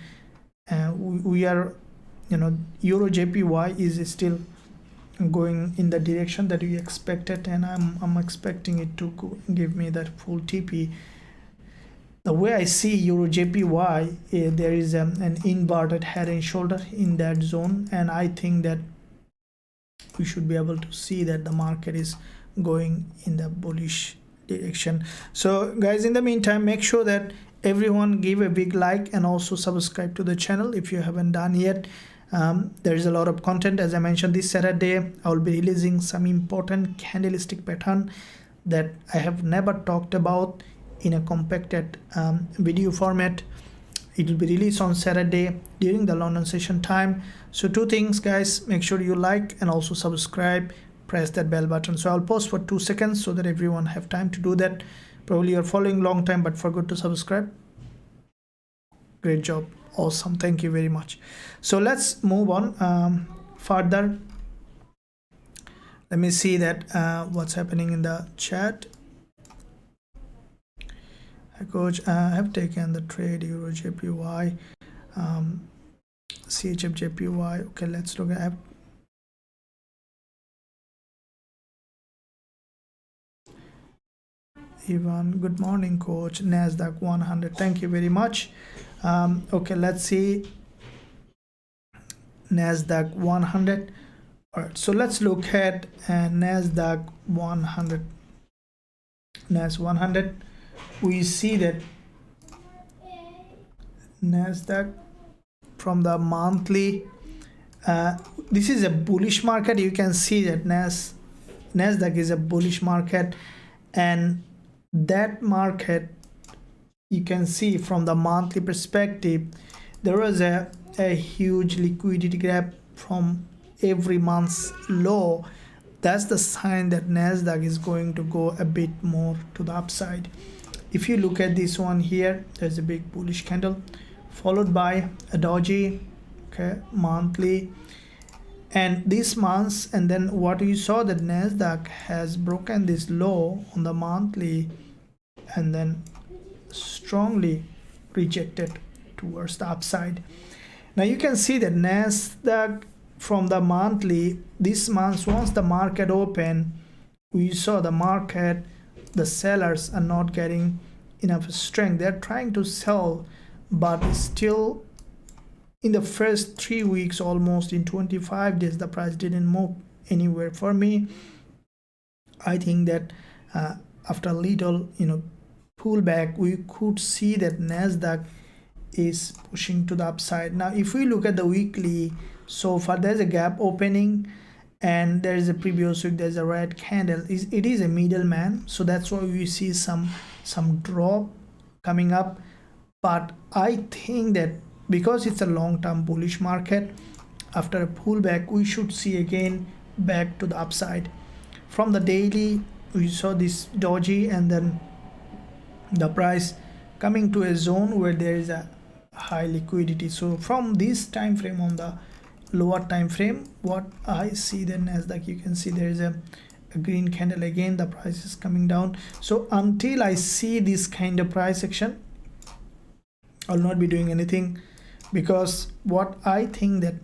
We are, Euro JPY is still going in the direction that we expected, and I'm expecting it to give me that full TP. The way I see Euro JPY, there is an inverted head and shoulder in that zone, and I think that we should be able to see that the market is going in the bullish direction. So guys, in the meantime, make sure that everyone give a big like and also subscribe to the channel if you haven't done yet. There is a lot of content. As I mentioned, this Saturday I will be releasing some important candlestick pattern that I have never talked about in a compacted video format. It will be released on Saturday during the London session time. So two things, guys, make sure you like and also subscribe, press that bell button. So I'll pause for 2 seconds so that everyone have time to do that. Probably you're following long time but forgot to subscribe. Great job, awesome, thank you very much. So let's move on further. Let me see that what's happening in the chat. Hi coach, I have taken the trade Euro JPY, CHF JPY. Okay, let's look at Ivan. Good morning coach. NASDAQ 100, thank you very much. Okay, let's see NASDAQ 100. All right, so let's look at NASDAQ 100. NAS 100. We see that NASDAQ from the monthly, this is a bullish market. You can see that NASDAQ is a bullish market, and that market, you can see from the monthly perspective, there was a huge liquidity gap from every month's low. that's the sign that NASDAQ is going to go a bit more to the upside. If you look at this one here, there's a big bullish candle followed by a doji, okay, monthly, and this month, and then what you saw that NASDAQ has broken this low on the monthly and then strongly rejected towards the upside. Now you can see that NASDAQ from the monthly, this month, once the market opened, we saw the market, the sellers are not getting enough strength. They're trying to sell, but still in the first 3 weeks, almost in 25 days, the price didn't move anywhere. For me, I think that after a little pullback, we could see that NASDAQ is pushing to the upside. Now if we look at the weekly, so far there's a gap opening, and there is a previous week there's a red candle. It is a middleman, so that's why we see some drop coming up. But I think that because it's a long-term bullish market, after a pullback we should see again back to the upside. From the daily, we saw this doji and then the price coming to a zone where there is a high liquidity. So from this time frame, on the lower time frame, what I see, the NASDAQ, you can see there is a green candle again, the price is coming down. So until I see this kind of price action, I'll not be doing anything, because what I think that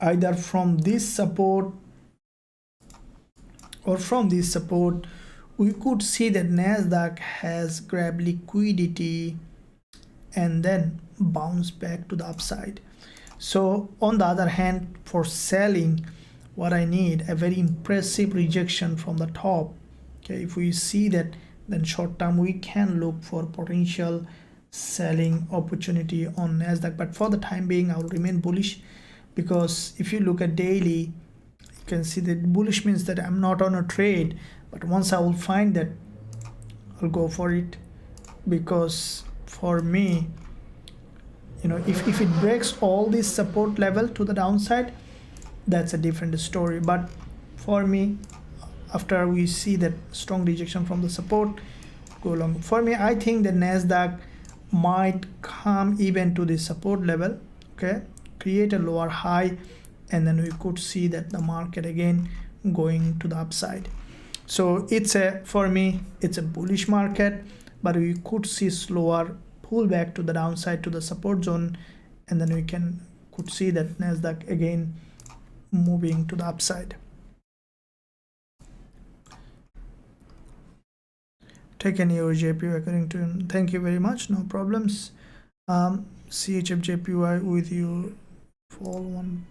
either from this support or from this support, we could see that NASDAQ has grabbed liquidity and then bounce back to the upside. So on the other hand, for selling, what I need, a very impressive rejection from the top. Okay, if we see that, then short term we can look for potential selling opportunity on NASDAQ. But for the time being, I will remain bullish, because if you look at daily, you can see that bullish means that I'm not on a trade, but once I will find that, I'll go for it. Because for me, if it breaks all this support level to the downside, that's a different story. But for me, after we see that strong rejection from the support, go long. For me, I think that NASDAQ might come even to the support level, okay, create a lower high, and then we could see that the market again going to the upside. So for me, it's a bullish market, but we could see slower pullback to the downside to the support zone, and then we could see that NASDAQ again moving to the upside. Take any Usdjpy according to him. Thank you very much, no problems. CHF JPY with you for one.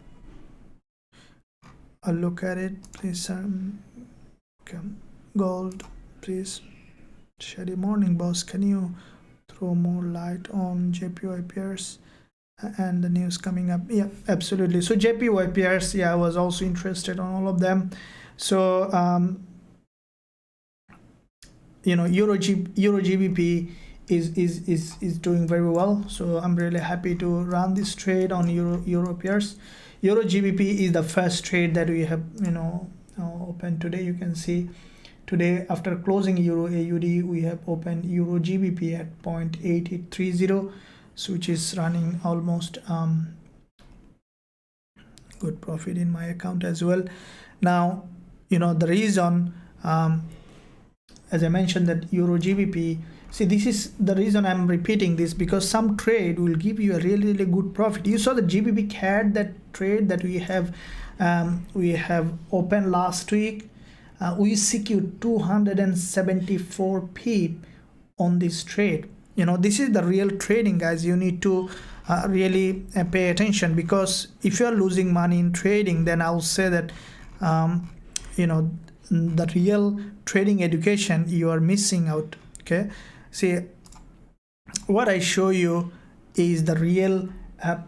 I'll look at it, please. Okay. Gold, please. Shady morning, boss. Can you throw more light on JPY pairs and the news coming up? Yeah, absolutely. So JPY pairs, yeah, I was also interested on all of them. So Euro GBP is doing very well, so I'm really happy to run this trade on Euro pairs. Euro GBP is the first trade that we have opened today. You can see today, after closing Euro AUD, we have opened Euro GBP at 0.8830, so which is running almost good profit in my account as well. Now the reason, as I mentioned, that Euro GBP, see, this is the reason I'm repeating this, because some trade will give you a really good profit. You saw the GBP CAD, that trade that we have opened last week. We secured 274 pip on this trade. This is the real trading, guys. You need to really pay attention, because if you are losing money in trading, then I'll say that the real trading education you are missing out. Okay, see, what I show you is the real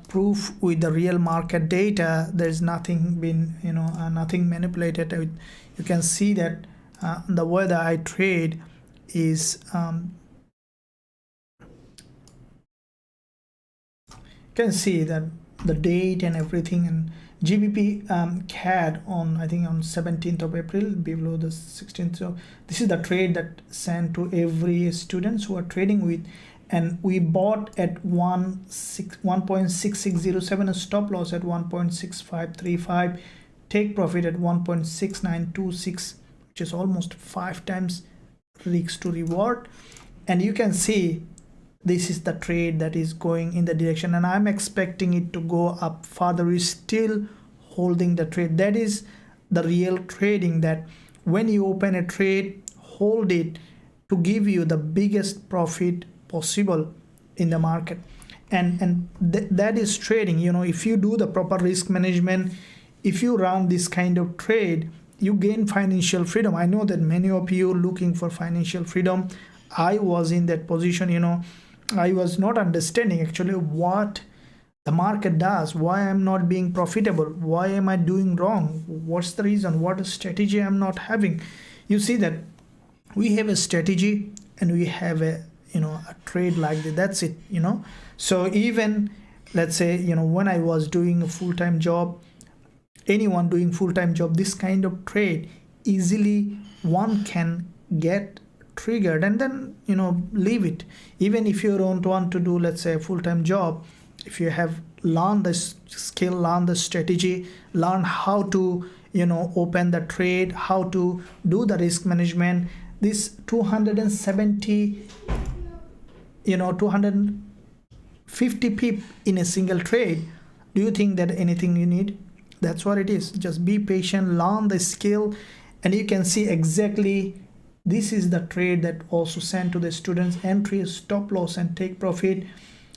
proof with the real market data. There's nothing been nothing manipulated. You can see that the way that I trade is you can see that the date and everything. And GBP CAD on, I think on 17th of April, below the 16th. So this is the trade that sent to every students who are trading with, and we bought at 1.6607, a stop loss at 1.6535, take profit at 1.6926, which is almost 5 times risk to reward. And you can see this is the trade that is going in the direction, and I'm expecting it to go up further. We're still holding the trade. That is the real trading, that when you open a trade, hold it to give you the biggest profit possible in the market. And that is trading. You know, if you do the proper risk management, if you run this kind of trade, you gain financial freedom. I know that many of you are looking for financial freedom. I was in that position. You know, I was not understanding actually what the market does, why I'm not being profitable, why am I doing wrong, what's the reason, what strategy I'm not having. You see that we have a strategy and we have a, you know, a trade like that. That's it, you know. So even let's say, you know, when I was doing a full-time job, anyone doing full-time job, this kind of trade easily one can get triggered and then, you know, leave it. Even if you don't want to do, let's say, a full-time job, if you have learned the skill, learn the strategy, learn how to, you know, open the trade, how to do the risk management, this 270, you know, 250 pip in a single trade, do you think that anything you need? That's what it is. Just be patient, learn the skill, and you can see exactly this is the trade that also sent to the students. Entry, stop loss, and take profit.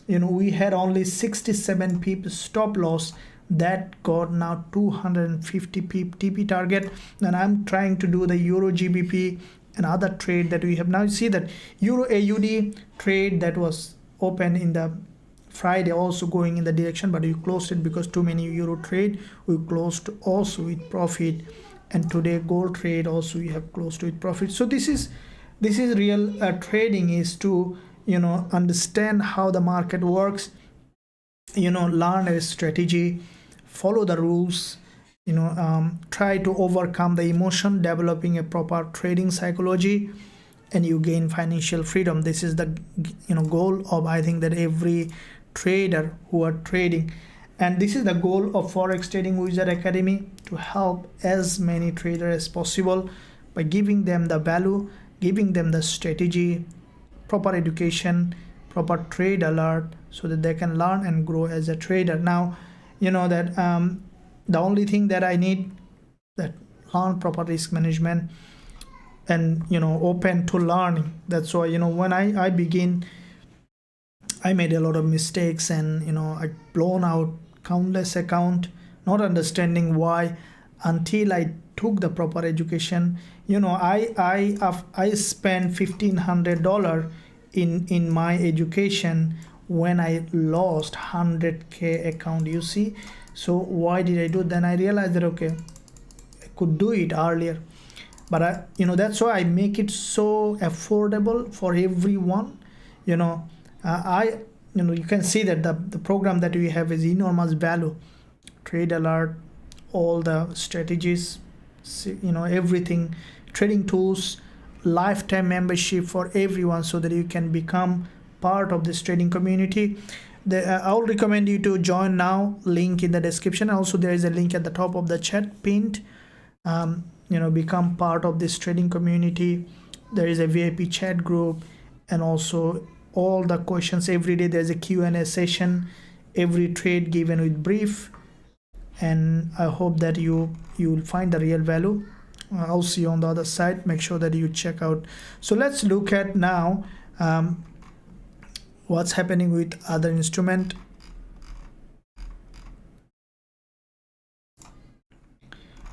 You know, we had only 67 pip stop loss, that got now 250 pip TP target. And I'm trying to do the Euro GBP and other trade that we have. Now you see that Euro AUD trade that was open in the Friday also going in the direction, but we closed it because too many euro trade. We closed also with profit, and today gold trade also we have closed with profit. So this is real trading, is to, you know, understand how the market works, you know, learn a strategy, follow the rules, you know, try to overcome the emotion, developing a proper trading psychology, and you gain financial freedom. This is the, you know, goal of, I think, that every trader who are trading. And this is the goal of Forex Trading Wizard Academy, to help as many traders as possible by giving them the value, giving them the strategy, proper education, proper trade alert, so that they can learn and grow as a trader. Now, you know that the only thing that I need, that learn proper risk management and, you know, open to learning. That's why, you know, when I begin, I made a lot of mistakes, and, you know, I blown out countless account, not understanding why, until I took the proper education. You know, I spent $1,500 in my education when I lost 100k account, you see. So why did I do? Then I realized that, okay, I could do it earlier, but you know, that's why I make it so affordable for everyone. You know, you know, you can see that the program that we have is enormous value. Trade alert, all the strategies, you know, everything, trading tools, lifetime membership for everyone, so that you can become part of this trading community. I'll recommend you to join now, link in the description. Also, there is a link at the top of the chat pinned. You know, become part of this trading community. There is a VIP chat group, and also all the questions every day. There's a Q&A session, every trade given with brief, and I hope that you will find the real value. I'll see you on the other side. Make sure that you check out. So let's look at now what's happening with other instrument.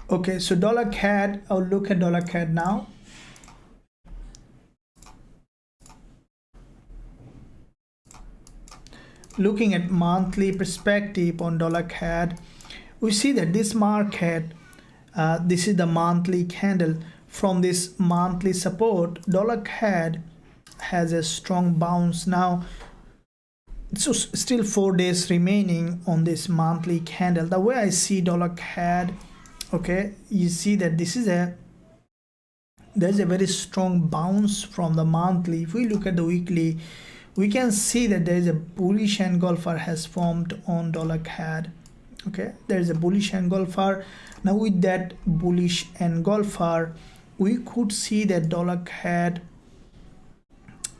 Okay, so dollar CAD, I'll look at dollar CAD now. Looking at monthly perspective on dollar CAD, we see that this market, this is the monthly candle. From this monthly support, dollar CAD has a strong bounce. Now So still 4 days remaining on this monthly candle. The way I see dollar CAD, okay, you see that this is there's a very strong bounce from the monthly. If we look at the weekly, we can see that there is a bullish engulfer has formed on dollar CAD. Okay, there is a bullish engulfer. Now with that bullish engulfer, we could see that dollar CAD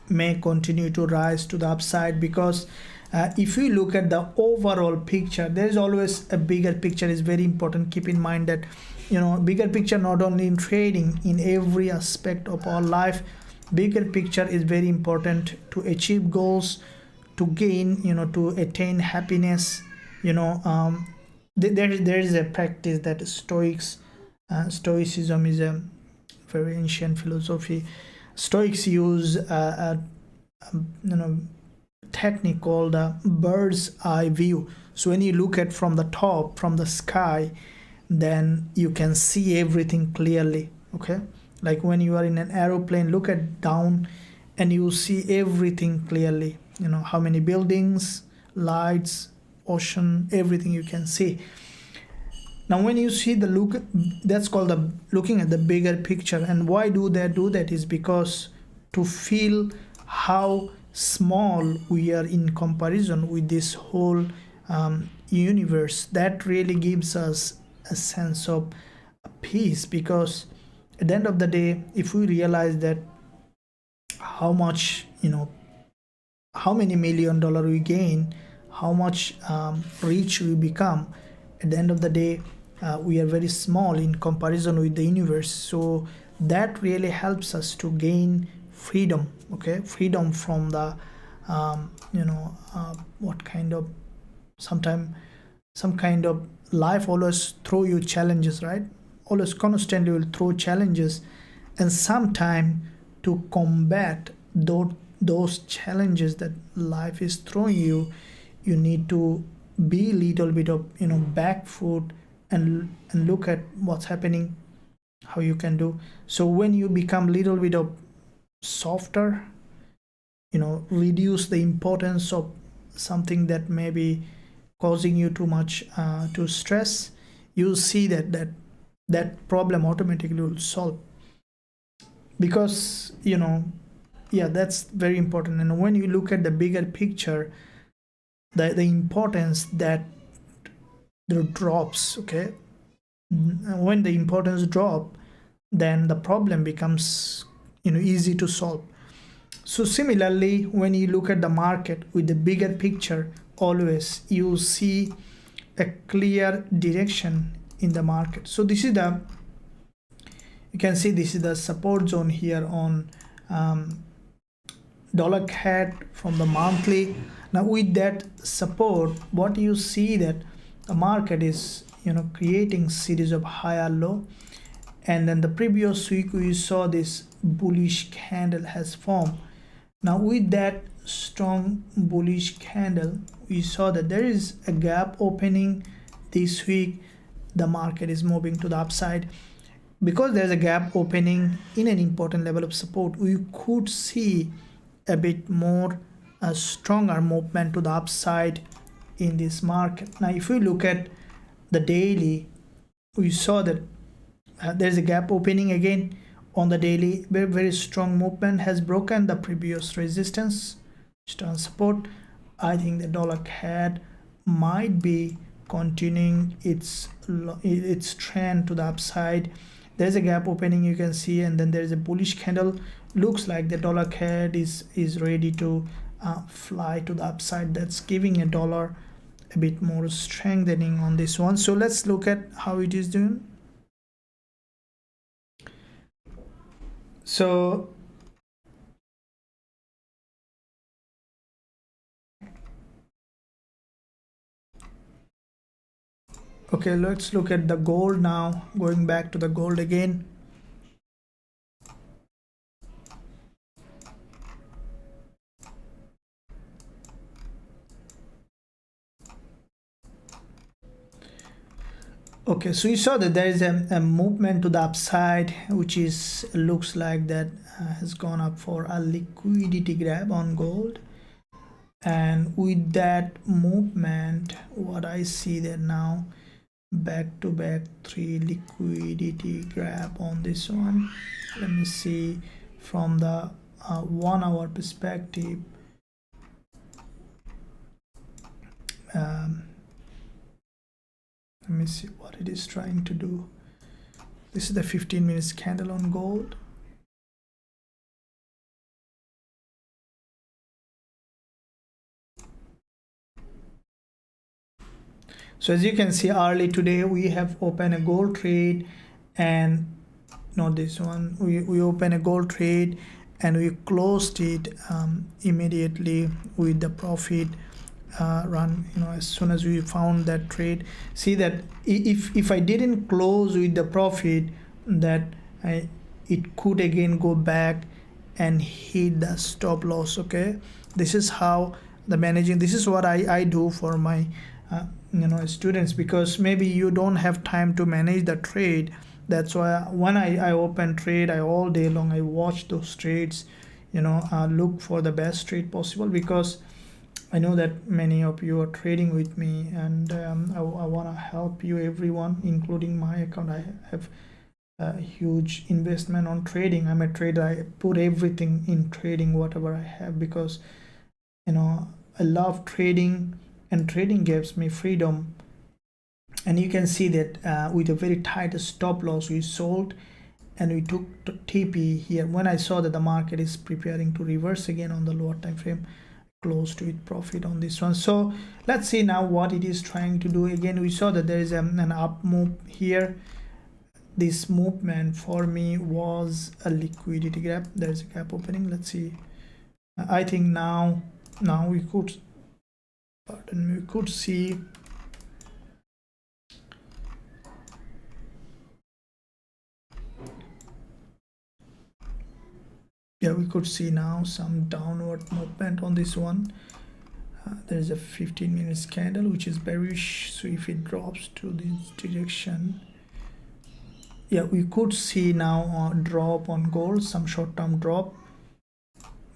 may continue to rise to the upside, because if we look at the overall picture, there is always a bigger picture is very important. Keep in mind that, you know, bigger picture not only in trading, in every aspect of our life, bigger picture is very important to achieve goals, to gain, you know, to attain happiness. You know, there is a practice that stoicism is a very ancient philosophy. Stoics use you know, technique called bird's eye view. So when you look at from the top, from the sky, then you can see everything clearly. Okay, like when you are in an aeroplane, look at down and you see everything clearly. You know, how many buildings, lights, ocean, everything you can see. Now when you see the look, that's called the looking at the bigger picture. And why do that is because to feel how small we are in comparison with this whole universe. That really gives us a sense of peace, because at the end of the day, if we realize that how much, you know, how many $1 million we gain, how much rich we become, at the end of the day, we are very small in comparison with the universe. So that really helps us to gain freedom. Okay, freedom from the you know, what kind of, some kind of life always throw you challenges, right? Always constantly will throw challenges, and sometime to combat those challenges that life is throwing you, you need to be little bit of, you know, back foot and look at what's happening, how you can do. So when you become little bit of softer, you know, reduce the importance of something that may be causing you too much to stress, you'll see that problem automatically will solve. Because, you know, yeah, that's very important. And when you look at the bigger picture, the importance that there drops. Okay, when the importance drop, then the problem becomes, you know, easy to solve. So similarly, when you look at the market with the bigger picture, always you see a clear direction in the market. So this is the, you can see this is the support zone here on dollar CAD from the monthly. Now with that support, what you see that the market is, you know, creating series of higher low, and then the previous week we saw this bullish candle has formed. Now with that strong bullish candle, we saw that there is a gap opening this week. The market is moving to the upside. Because there's a gap opening in an important level of support, we could see a bit more a stronger movement to the upside in this market. Now if we look at the daily, we saw that there's a gap opening again on the daily. Very strong movement, has broken the previous resistance, strong support. I think the dollar CAD might be continuing its trend to the upside. There's a gap opening, you can see, and then there's a bullish candle. Looks like the dollar CAD is ready to fly to the upside. That's giving a dollar a bit more strengthening on this one. So let's look at how it is doing. So okay, let's look at the gold now. Going back to the gold again. Okay, so you saw that there is a movement to the upside, which is looks like that has gone up for a liquidity grab on gold. And with that movement, what I see that now back to back 3 liquidity grab on this one. Let me see from the 1 hour perspective. Let me see what it is trying to do. This is the 15 minutes candle on gold. So as you can see, early today we have opened a gold trade, and not this one, we opened a gold trade and we closed it immediately with the profit run, as soon as we found that trade. See that if I didn't close with the profit, that it could again go back and hit the stop loss. Okay, this is how the managing, this is what I do for my students, because maybe you don't have time to manage the trade. That's why when I open trade, I all day long I watch those trades, look for the best trade possible, because I know that many of you are trading with me, and I want to help you, everyone, including my account. I have a huge investment on trading. I'm a trader. I put everything in trading, whatever I have, because I love trading, and trading gives me freedom. And you can see that with a very tight stop loss, we sold and we took TP here. When I saw that the market is preparing to reverse again on the lower time frame, closed with profit on this one. So let's see now what it is trying to do. Again, we saw that there is an up move here. This movement for me was a liquidity gap. There's a gap opening. Let's see. I think now we could, pardon me, we could see we could see now some downward movement on this one. There's a 15 minutes candle which is bearish, so if it drops to this direction, we could see now a drop on gold, some short-term drop,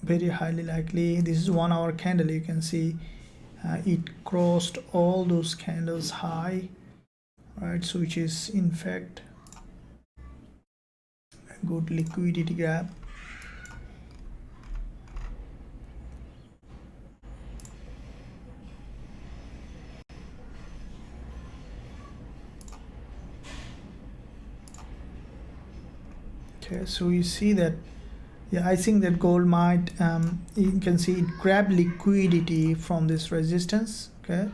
very highly likely. This is 1 hour candle. You can see it crossed all those candles high, right? So which is in fact a good liquidity gap. Okay, so you see that I think that gold might you can see it grabbed liquidity from this resistance. Okay,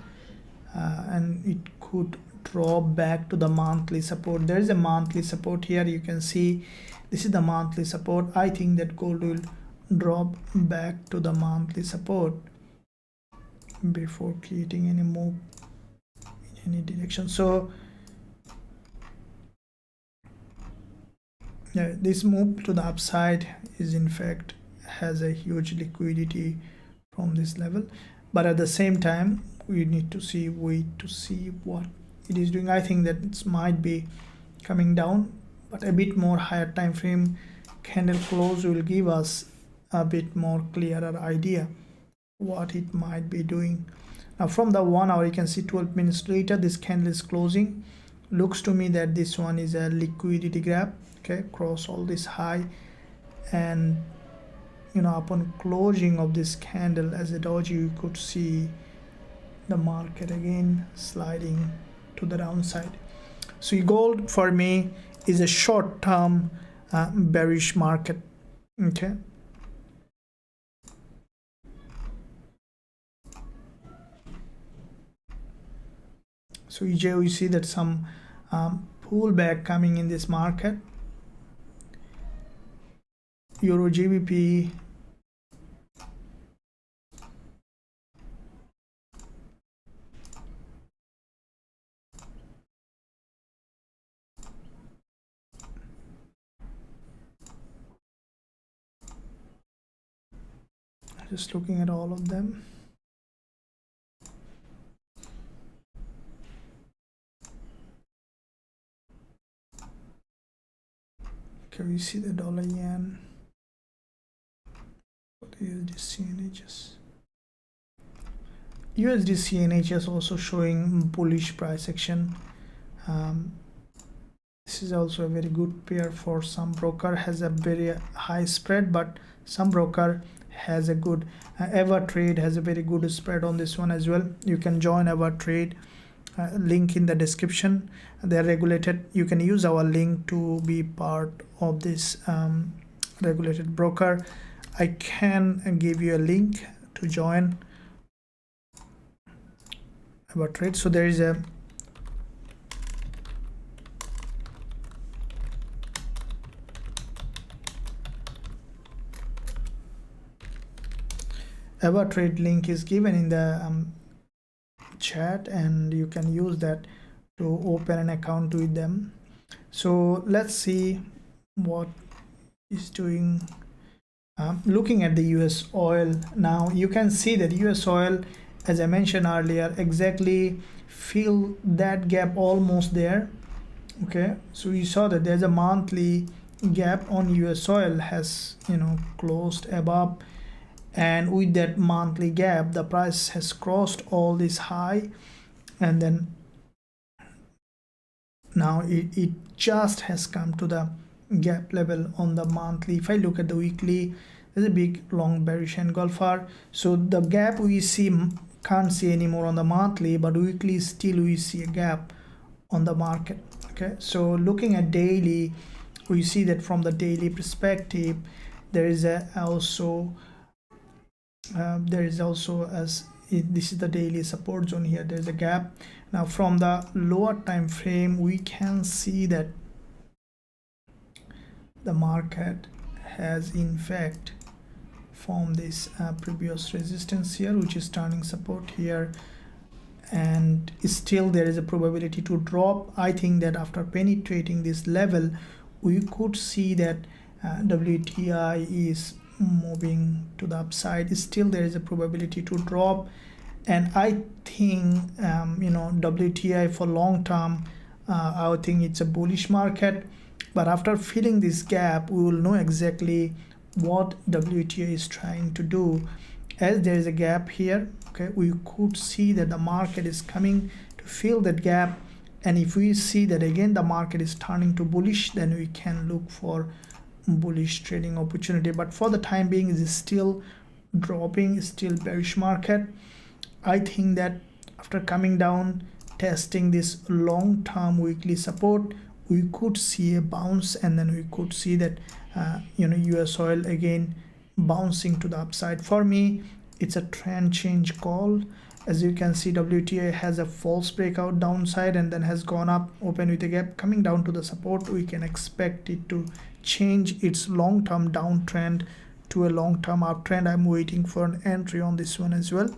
and it could drop back to the monthly support. There is a monthly support here. You can see this is the monthly support. I think that gold will drop back to the monthly support before creating any move in any direction. So this move to the upside is in fact has a huge liquidity from this level, but at the same time we need to wait to see what it is doing. I think that it might be coming down, but a bit more higher time frame candle close will give us a bit more clearer idea what it might be doing. Now from the 1 hour, you can see 12 minutes later this candle is closing. Looks to me that this one is a liquidity grab. Okay, cross all this high, and upon closing of this candle as a doji, you could see the market again sliding to the downside. So gold for me is a short-term bearish market. Okay, so EJ, we see that some pullback coming in this market. Euro GBP, just looking at all of them. Okay, we see the dollar yen, what is this CNHs? USD CNH is also showing bullish price action. This is also a very good pair for some broker, has a very high spread, but some broker has a good EverTrade has a very good spread on this one as well. You can join EverTrade, link in the description. They are regulated. You can use our link to be part of this regulated broker. I can give you a link to join EverTrade. So there is a EverTrade link is given in the chat, and you can use that to open an account with them. So let's see what is doing. Looking at the US oil now, you can see that US oil, as I mentioned earlier, exactly fill that gap almost there. Okay, so you saw that there's a monthly gap on US oil has closed above, and with that monthly gap the price has crossed all this high, and then now it just has come to the gap level on the monthly. If I look at the weekly, there's a big long bearish engulfer. So the gap we can't see anymore on the monthly, but weekly still we see a gap on the market. Okay, so looking at daily, we see that from the daily perspective there is also as this is the daily support zone. Here there's a gap. Now from the lower time frame we can see that the market has in fact formed this previous resistance here, which is turning support here, and still there is a probability to drop. I think that after penetrating this level we could see that WTI is moving to the upside. Still there is a probability to drop, and I think WTI for long term, I think it's a bullish market. But after filling this gap we will know exactly what WTI is trying to do. As there is a gap here, okay, we could see that the market is coming to fill that gap, and if we see that again the market is turning to bullish, then we can look for bullish trading opportunity. But for the time being it is still dropping, still bearish market. I think that after coming down, testing this long-term weekly support, we could see a bounce, and then we could see that US oil again bouncing to the upside. For me it's a trend change call. As you can see, WTI has a false breakout downside and then has gone up, open with a gap, coming down to the support. We can expect it to change its long-term downtrend to a long-term uptrend. I'm waiting for an entry on this one as well.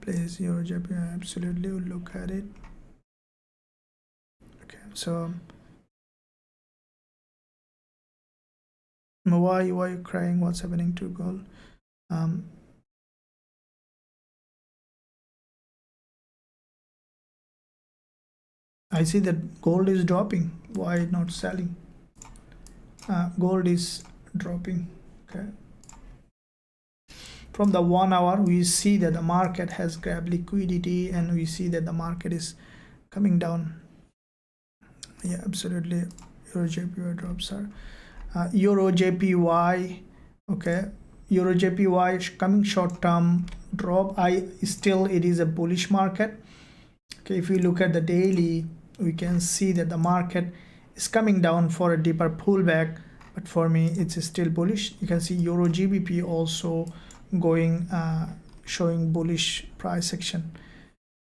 Place Eurusdjpy, absolutely, we'll look at it. Okay, so why are you crying? What's happening to gold? I see that gold is dropping. Why not selling? Gold is dropping. Okay, from the 1 hour we see that the market has grabbed liquidity, and we see that the market is coming down. Yeah, absolutely. Eurusdjpy drops are Eurusdjpy. Okay, Eurusdjpy coming short term drop. It is a bullish market. Okay, if we look at the daily, we can see that the market is coming down for a deeper pullback, but for me it's still bullish. You can see Euro GBP also going showing bullish price action.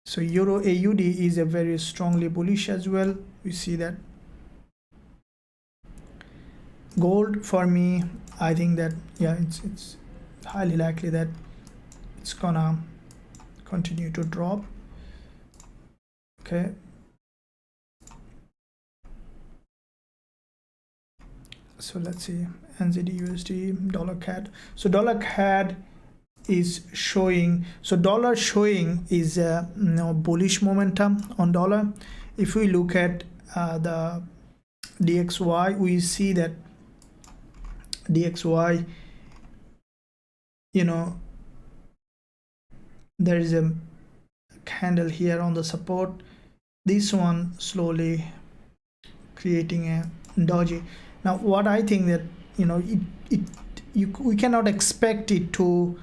So Euro AUD is a very strongly bullish as well. We see that. Gold, for me, I think that it's highly likely that it's gonna continue to drop. Okay, so let's see NZD USD, dollar CAD. So dollar CAD is showing, so dollar showing is bullish momentum on dollar. If we look at the DXY, we see that DXY there is a candle here on the support, this one slowly creating a doji. Now what I think that, you know, we cannot expect it to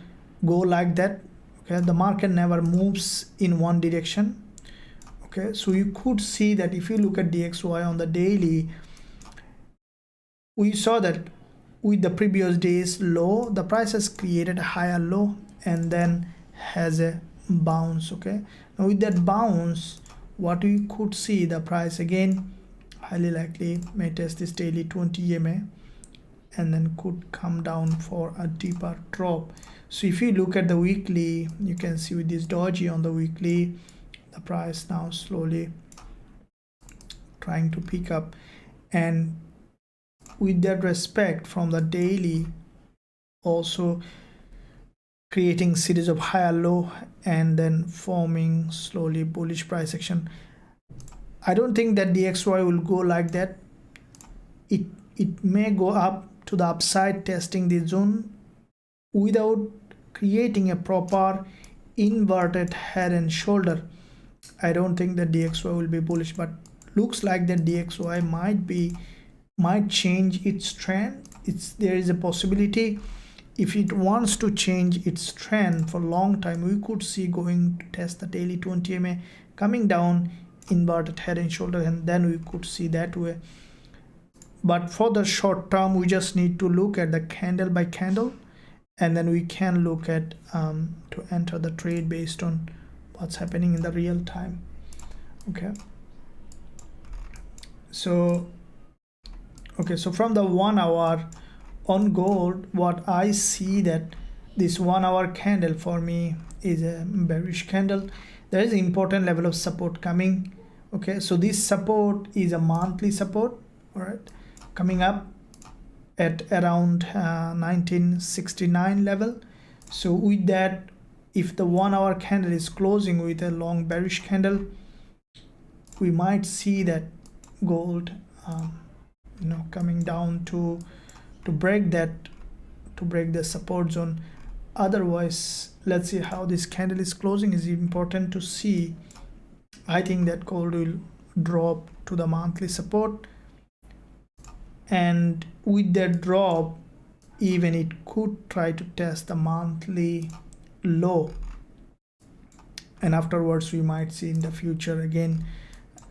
go like that. Okay, the market never moves in one direction. Okay, so you could see that if you look at DXY on the daily, we saw that with the previous day's low, the price has created a higher low and then has a bounce. Okay, now with that bounce, what we could see, the price again highly likely may test this daily 20 EMA and then could come down for a deeper drop. So if you look at the weekly, you can see with this doji on the weekly, the price now slowly trying to pick up, and with that respect from the daily also creating series of higher low and then forming slowly bullish price action. I don't think that DXY will go like that. It may go up to the upside, testing the zone without creating a proper inverted head and shoulder. I don't think that DXY will be bullish, but looks like that DXY might change its trend. There is a possibility. If it wants to change its trend for a long time, we could see going to test the daily 20 MA, coming down, inverted head and shoulder, and then we could see that way. But for the short term, we just need to look at the candle by candle, and then we can look at to enter the trade based on what's happening in the real time. Okay, so from the 1 hour on gold, what I see that this 1 hour candle for me is a bearish candle. There is an important level of support coming. Okay, so this support is a monthly support, all right, coming up at around 1969 level. So with that, if the 1 hour candle is closing with a long bearish candle, we might see that gold coming down to break the support zone. Otherwise, let's see how this candle is closing is important to see. I think that gold will drop to the monthly support, and with that drop, even it could try to test the monthly low, and afterwards we might see in the future again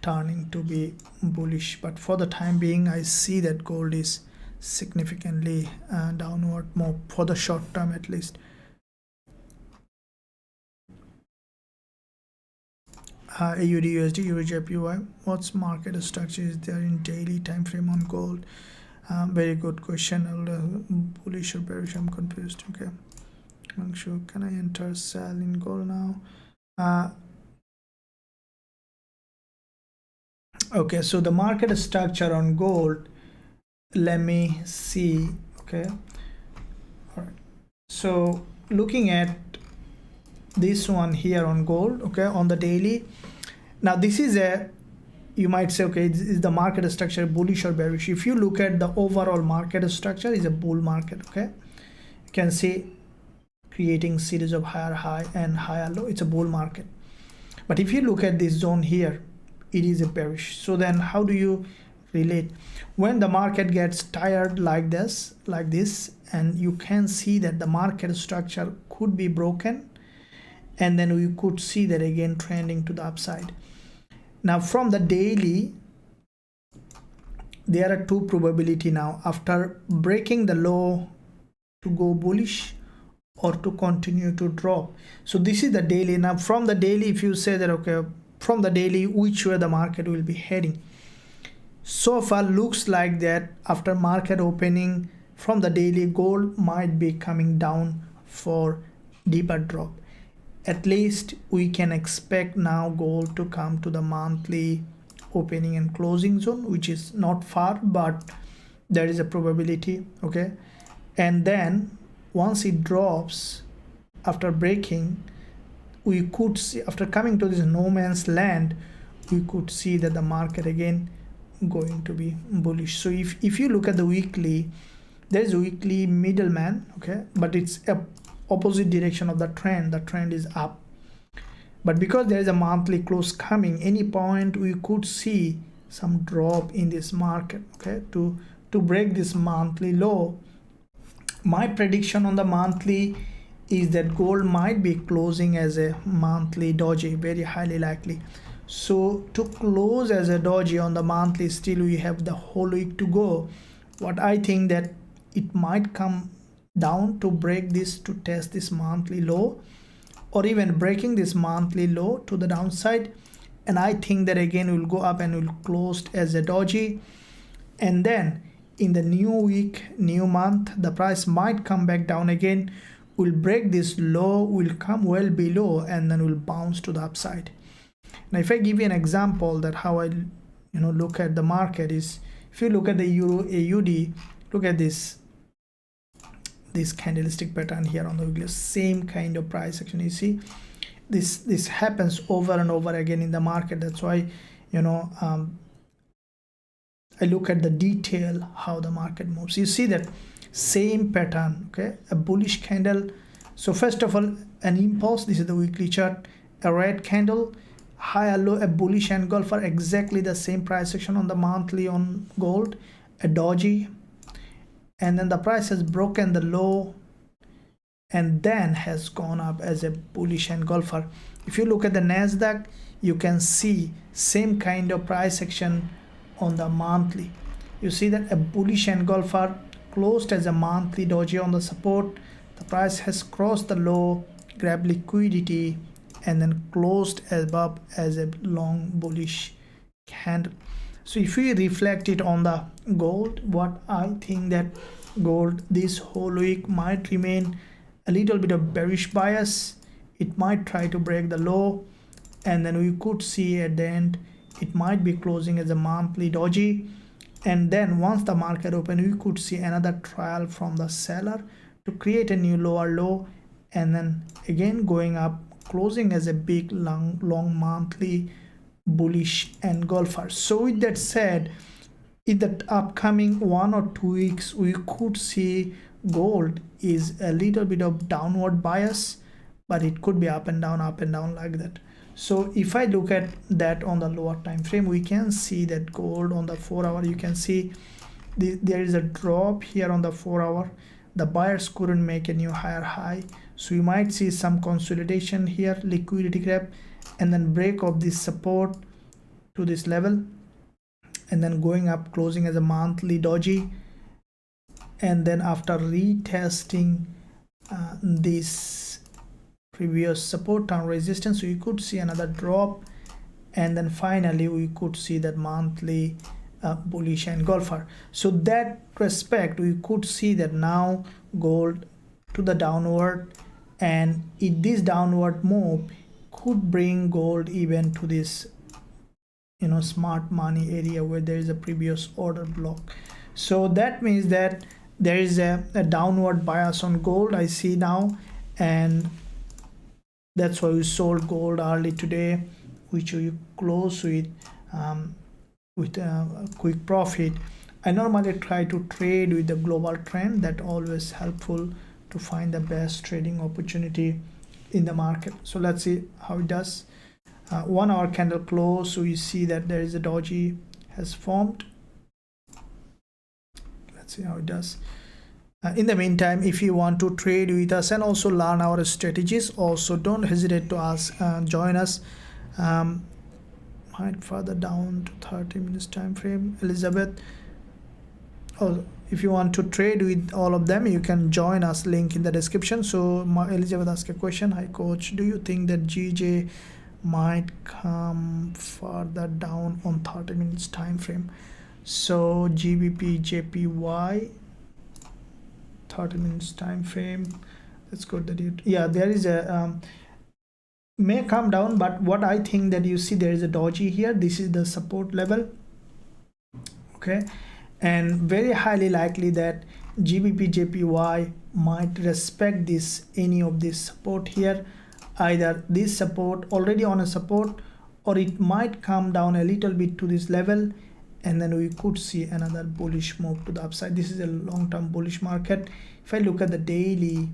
turning to be bullish. But for the time being, I see that gold is significantly downward more for the short term at least. AUD USD Euro JPY, what's market structure is there in daily time frame on gold? Very good question. Bullish or bearish? I'm confused. Okay, I'm sure. Can I enter sell in gold now? Okay, so the market structure on gold, let me see. Okay, all right, so looking at this one here on gold, okay, on the daily. Now this is you might say, okay, is the market structure bullish or bearish? If you look at the overall market structure, is a bull market. Okay, you can see creating series of higher high and higher low. It's a bull market. But if you look at this zone here, it is a bearish. So then how do you relate when the market gets tired like this, and you can see that the market structure could be broken, and then we could see that again trending to the upside. Now from the daily, there are two probability now after breaking the low to go bullish or to continue to drop. So this is the daily. Now from the daily, if you say that, okay, from the daily, which way the market will be heading, so far looks like that after market opening from the daily, gold might be coming down for deeper drop. At least we can expect now gold to come to the monthly opening and closing zone, which is not far, but there is a probability. Okay, and then once it drops after breaking, we could see after coming to this no man's land, we could see that the market again going to be bullish. So if you look at the weekly, there's a weekly middleman, okay, but it's a opposite direction of the trend. The trend is up. but because there is a monthly close coming, any point we could see some drop in this market. Okay, to break this monthly low, my prediction on the monthly is that gold might be closing as a monthly doji, very highly likely. So to close as a doji on the monthly, still we have the whole week to go. What I think that it might come down to break this, to test this monthly low, or even breaking this monthly low to the downside, and I think that again will go up and will close as a doji, and then in the new week, new month, the price might come back down again, will break this low, will come well below, and then will bounce to the upside. Now if I give you an example that how I look at the market is, if you look at the Euro AUD, look at this candlestick pattern here on the weekly, same kind of price action. You see this happens over and over again in the market. That's why I look at the detail how the market moves. You see that same pattern, okay, a bullish candle. So first of all, an impulse, this is the weekly chart, a red candle, higher low, a bullish engulfer, exactly the same price action on the monthly on gold, a doji, and then the price has broken the low and then has gone up as a bullish engulfer. If you look at the NASDAQ, you can see same kind of price action on the monthly. You see that a bullish engulfer closed as a monthly doji on the support, the price has crossed the low, grabbed liquidity, and then closed above as a long bullish candle. So if we reflect it on the gold, what I think that gold this whole week might remain a little bit of bearish bias. It might try to break the low, and then we could see at the end it might be closing as a monthly doji, and then once the market open, we could see another trial from the seller to create a new lower low, and then again going up, closing as a big long monthly bullish engulfer. So with that said, in the upcoming 1 or 2 weeks, we could see gold is a little bit of downward bias, but it could be up and down like that. So if I look at that on the lower time frame, we can see that gold on the 4 hour, you can see there is a drop here on the 4 hour. The buyers couldn't make a new higher high, so you might see some consolidation here, liquidity grab, and then break of this support to this level, and then going up, closing as a monthly doji, and then after retesting this previous support and resistance, we could see another drop, and then finally we could see that monthly bullish engulfer. So that respect, we could see that now gold to the downward, and this downward move could bring gold even to this smart money area where there is a previous order block. So that means that there is a downward bias on gold, I see now, and that's why we sold gold early today, which we close with a quick profit. I normally try to trade with the global trend. That always helpful to find the best trading opportunity in the market. So let's see how it does. 1 hour candle close, so you see that there is a doji has formed. Let's see how it does. In the meantime, if you want to trade with us and also learn our strategies, also don't hesitate to join us. Might further down to 30 minutes time frame. Elizabeth, if you want to trade with all of them, you can join us, link in the description. So Elizabeth asked a question. Hi coach, do you think that GJ might come further down on 30 minutes time frame? So GBP JPY 30 minutes time frame, let's go to the yeah, there is a may come down, but what I think that you see there is a doji here. This is the support level, okay, and very highly likely that GBP JPY might respect any of this support here, either this support already on a support, or it might come down a little bit to this level, and then we could see another bullish move to the upside. This is a long-term bullish market. If I look at the daily,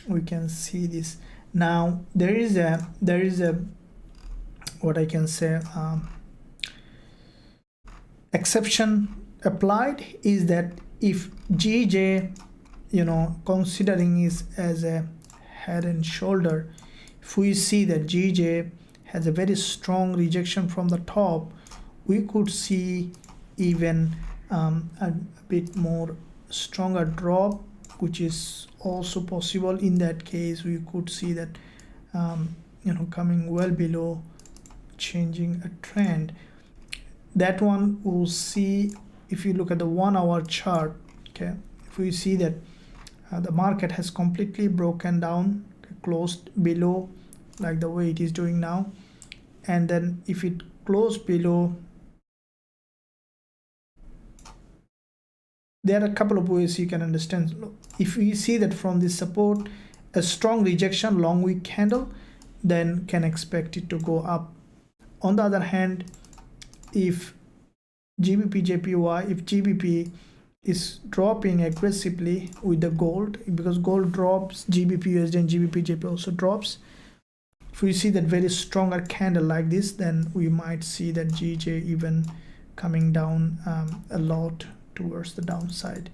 we can see this. Now there is a what I can say, exception applied is that if GJ, considering is as a head and shoulder, if we see that GJ has a very strong rejection from the top, we could see even a bit more stronger drop, which is also possible. In that case, we could see that coming well below, changing a trend. That one we'll see if you look at the 1 hour chart. Okay, if we see that the market has completely broken down, closed below like the way it is doing now, and then if it closed below, there are a couple of ways you can understand. If we see that from this support, a strong rejection, long wick candle, then can expect it to go up. On the other hand, if GBP JPY, if GBP is dropping aggressively with the gold, because gold drops, GBP USD and GBP JPY also drops. If we see that very stronger candle like this, then we might see that GJ even coming down a lot towards the downside.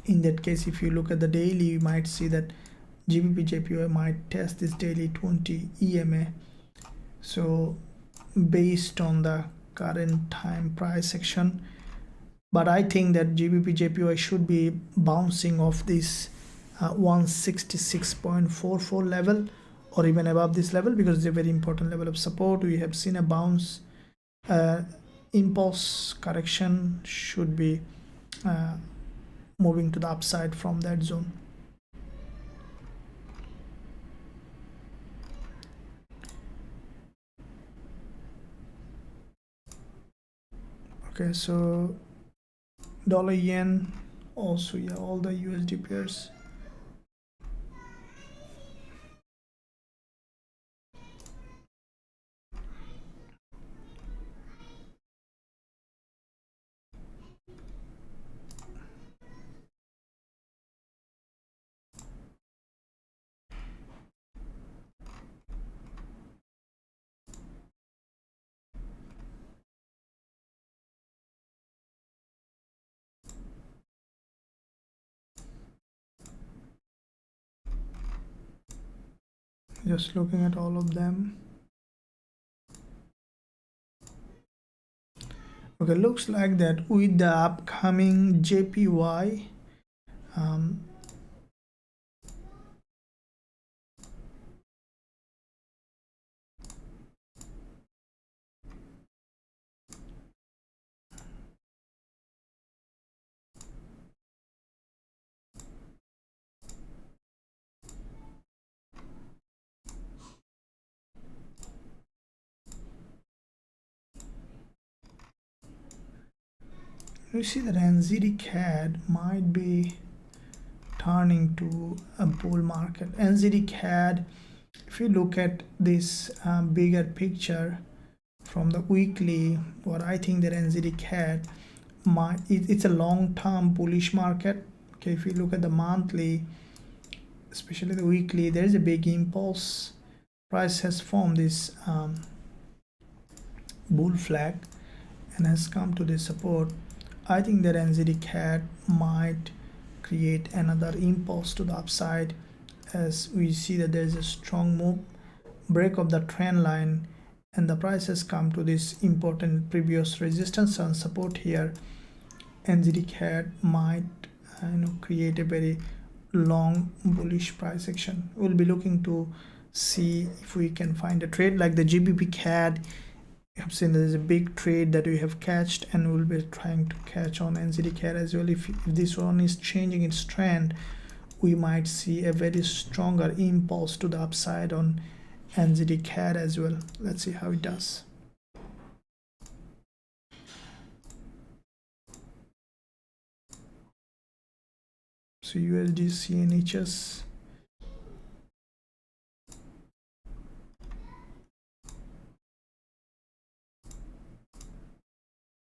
In that case, if you look at the daily, you might see that GBP JPY might test this daily 20 EMA. So based on the current time price action, but I think that GBP JPY should be bouncing off this 166.44 level or even above this level, because it's a very important level of support. We have seen a bounce, impulse correction should be moving to the upside from that zone. Okay, so dollar yen also, yeah, all the USD pairs. Just looking at all of them. Okay, looks like that with the upcoming JPY, you see that NZD CAD might be turning to a bull market. NZD CAD, if you look at this bigger picture from the weekly, what I think that NZD CAD it's a long-term bullish market. Okay, if you look at the monthly, especially the weekly, there is a big impulse. Price has formed this bull flag and has come to this support. I think that NZD CAD might create another impulse to the upside, as we see that there is a strong move, break of the trend line, and the price has come to this important previous resistance and support here. NZD CAD might create a very long bullish price action. We'll be looking to see if we can find a trade like the GBP CAD. You have seen there's a big trade that we have catched, and we'll be trying to catch on NZD CAD as well. If this one is changing its trend, we might see a very stronger impulse to the upside on NZD CAD as well. Let's see how it does. So USD CNHS.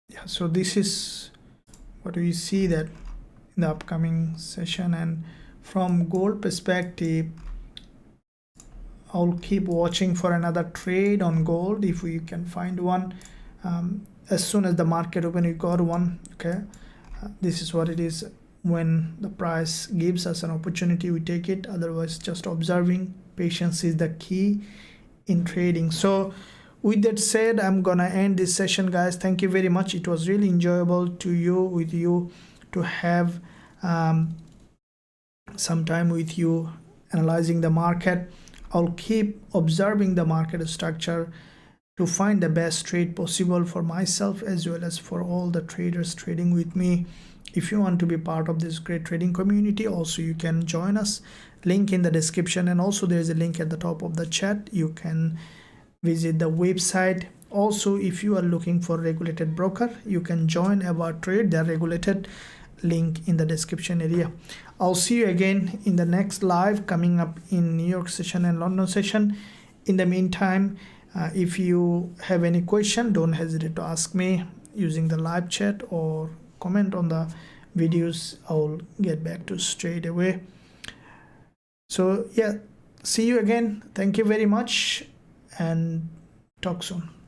Yeah, so this is what we see that in the upcoming session. And from gold perspective, I'll keep watching for another trade on gold if we can find one. As soon as the market open, we got one. Okay, this is what it is. When the price gives us an opportunity, we take it. Otherwise, just observing. Patience is the key in trading. So with that said, I'm gonna end this session, guys. Thank you very much. It was really enjoyable with you to have some time with you analyzing the market. I'll keep observing the market structure to find the best trade possible for myself as well as for all the traders trading with me. If you want to be part of this great trading community, also you can join us. Link in the description, and also there is a link at the top of the chat. You can visit the website. Also, if you are looking for regulated broker, you can join About Trade. They are regulated. Link in the description area. I'll see you again in the next live coming up in New York session and London session. In the meantime, if you have any question, don't hesitate to ask me using the live chat or comment on the videos. I'll get back to straight away. So yeah, see you again. Thank you very much and talk soon.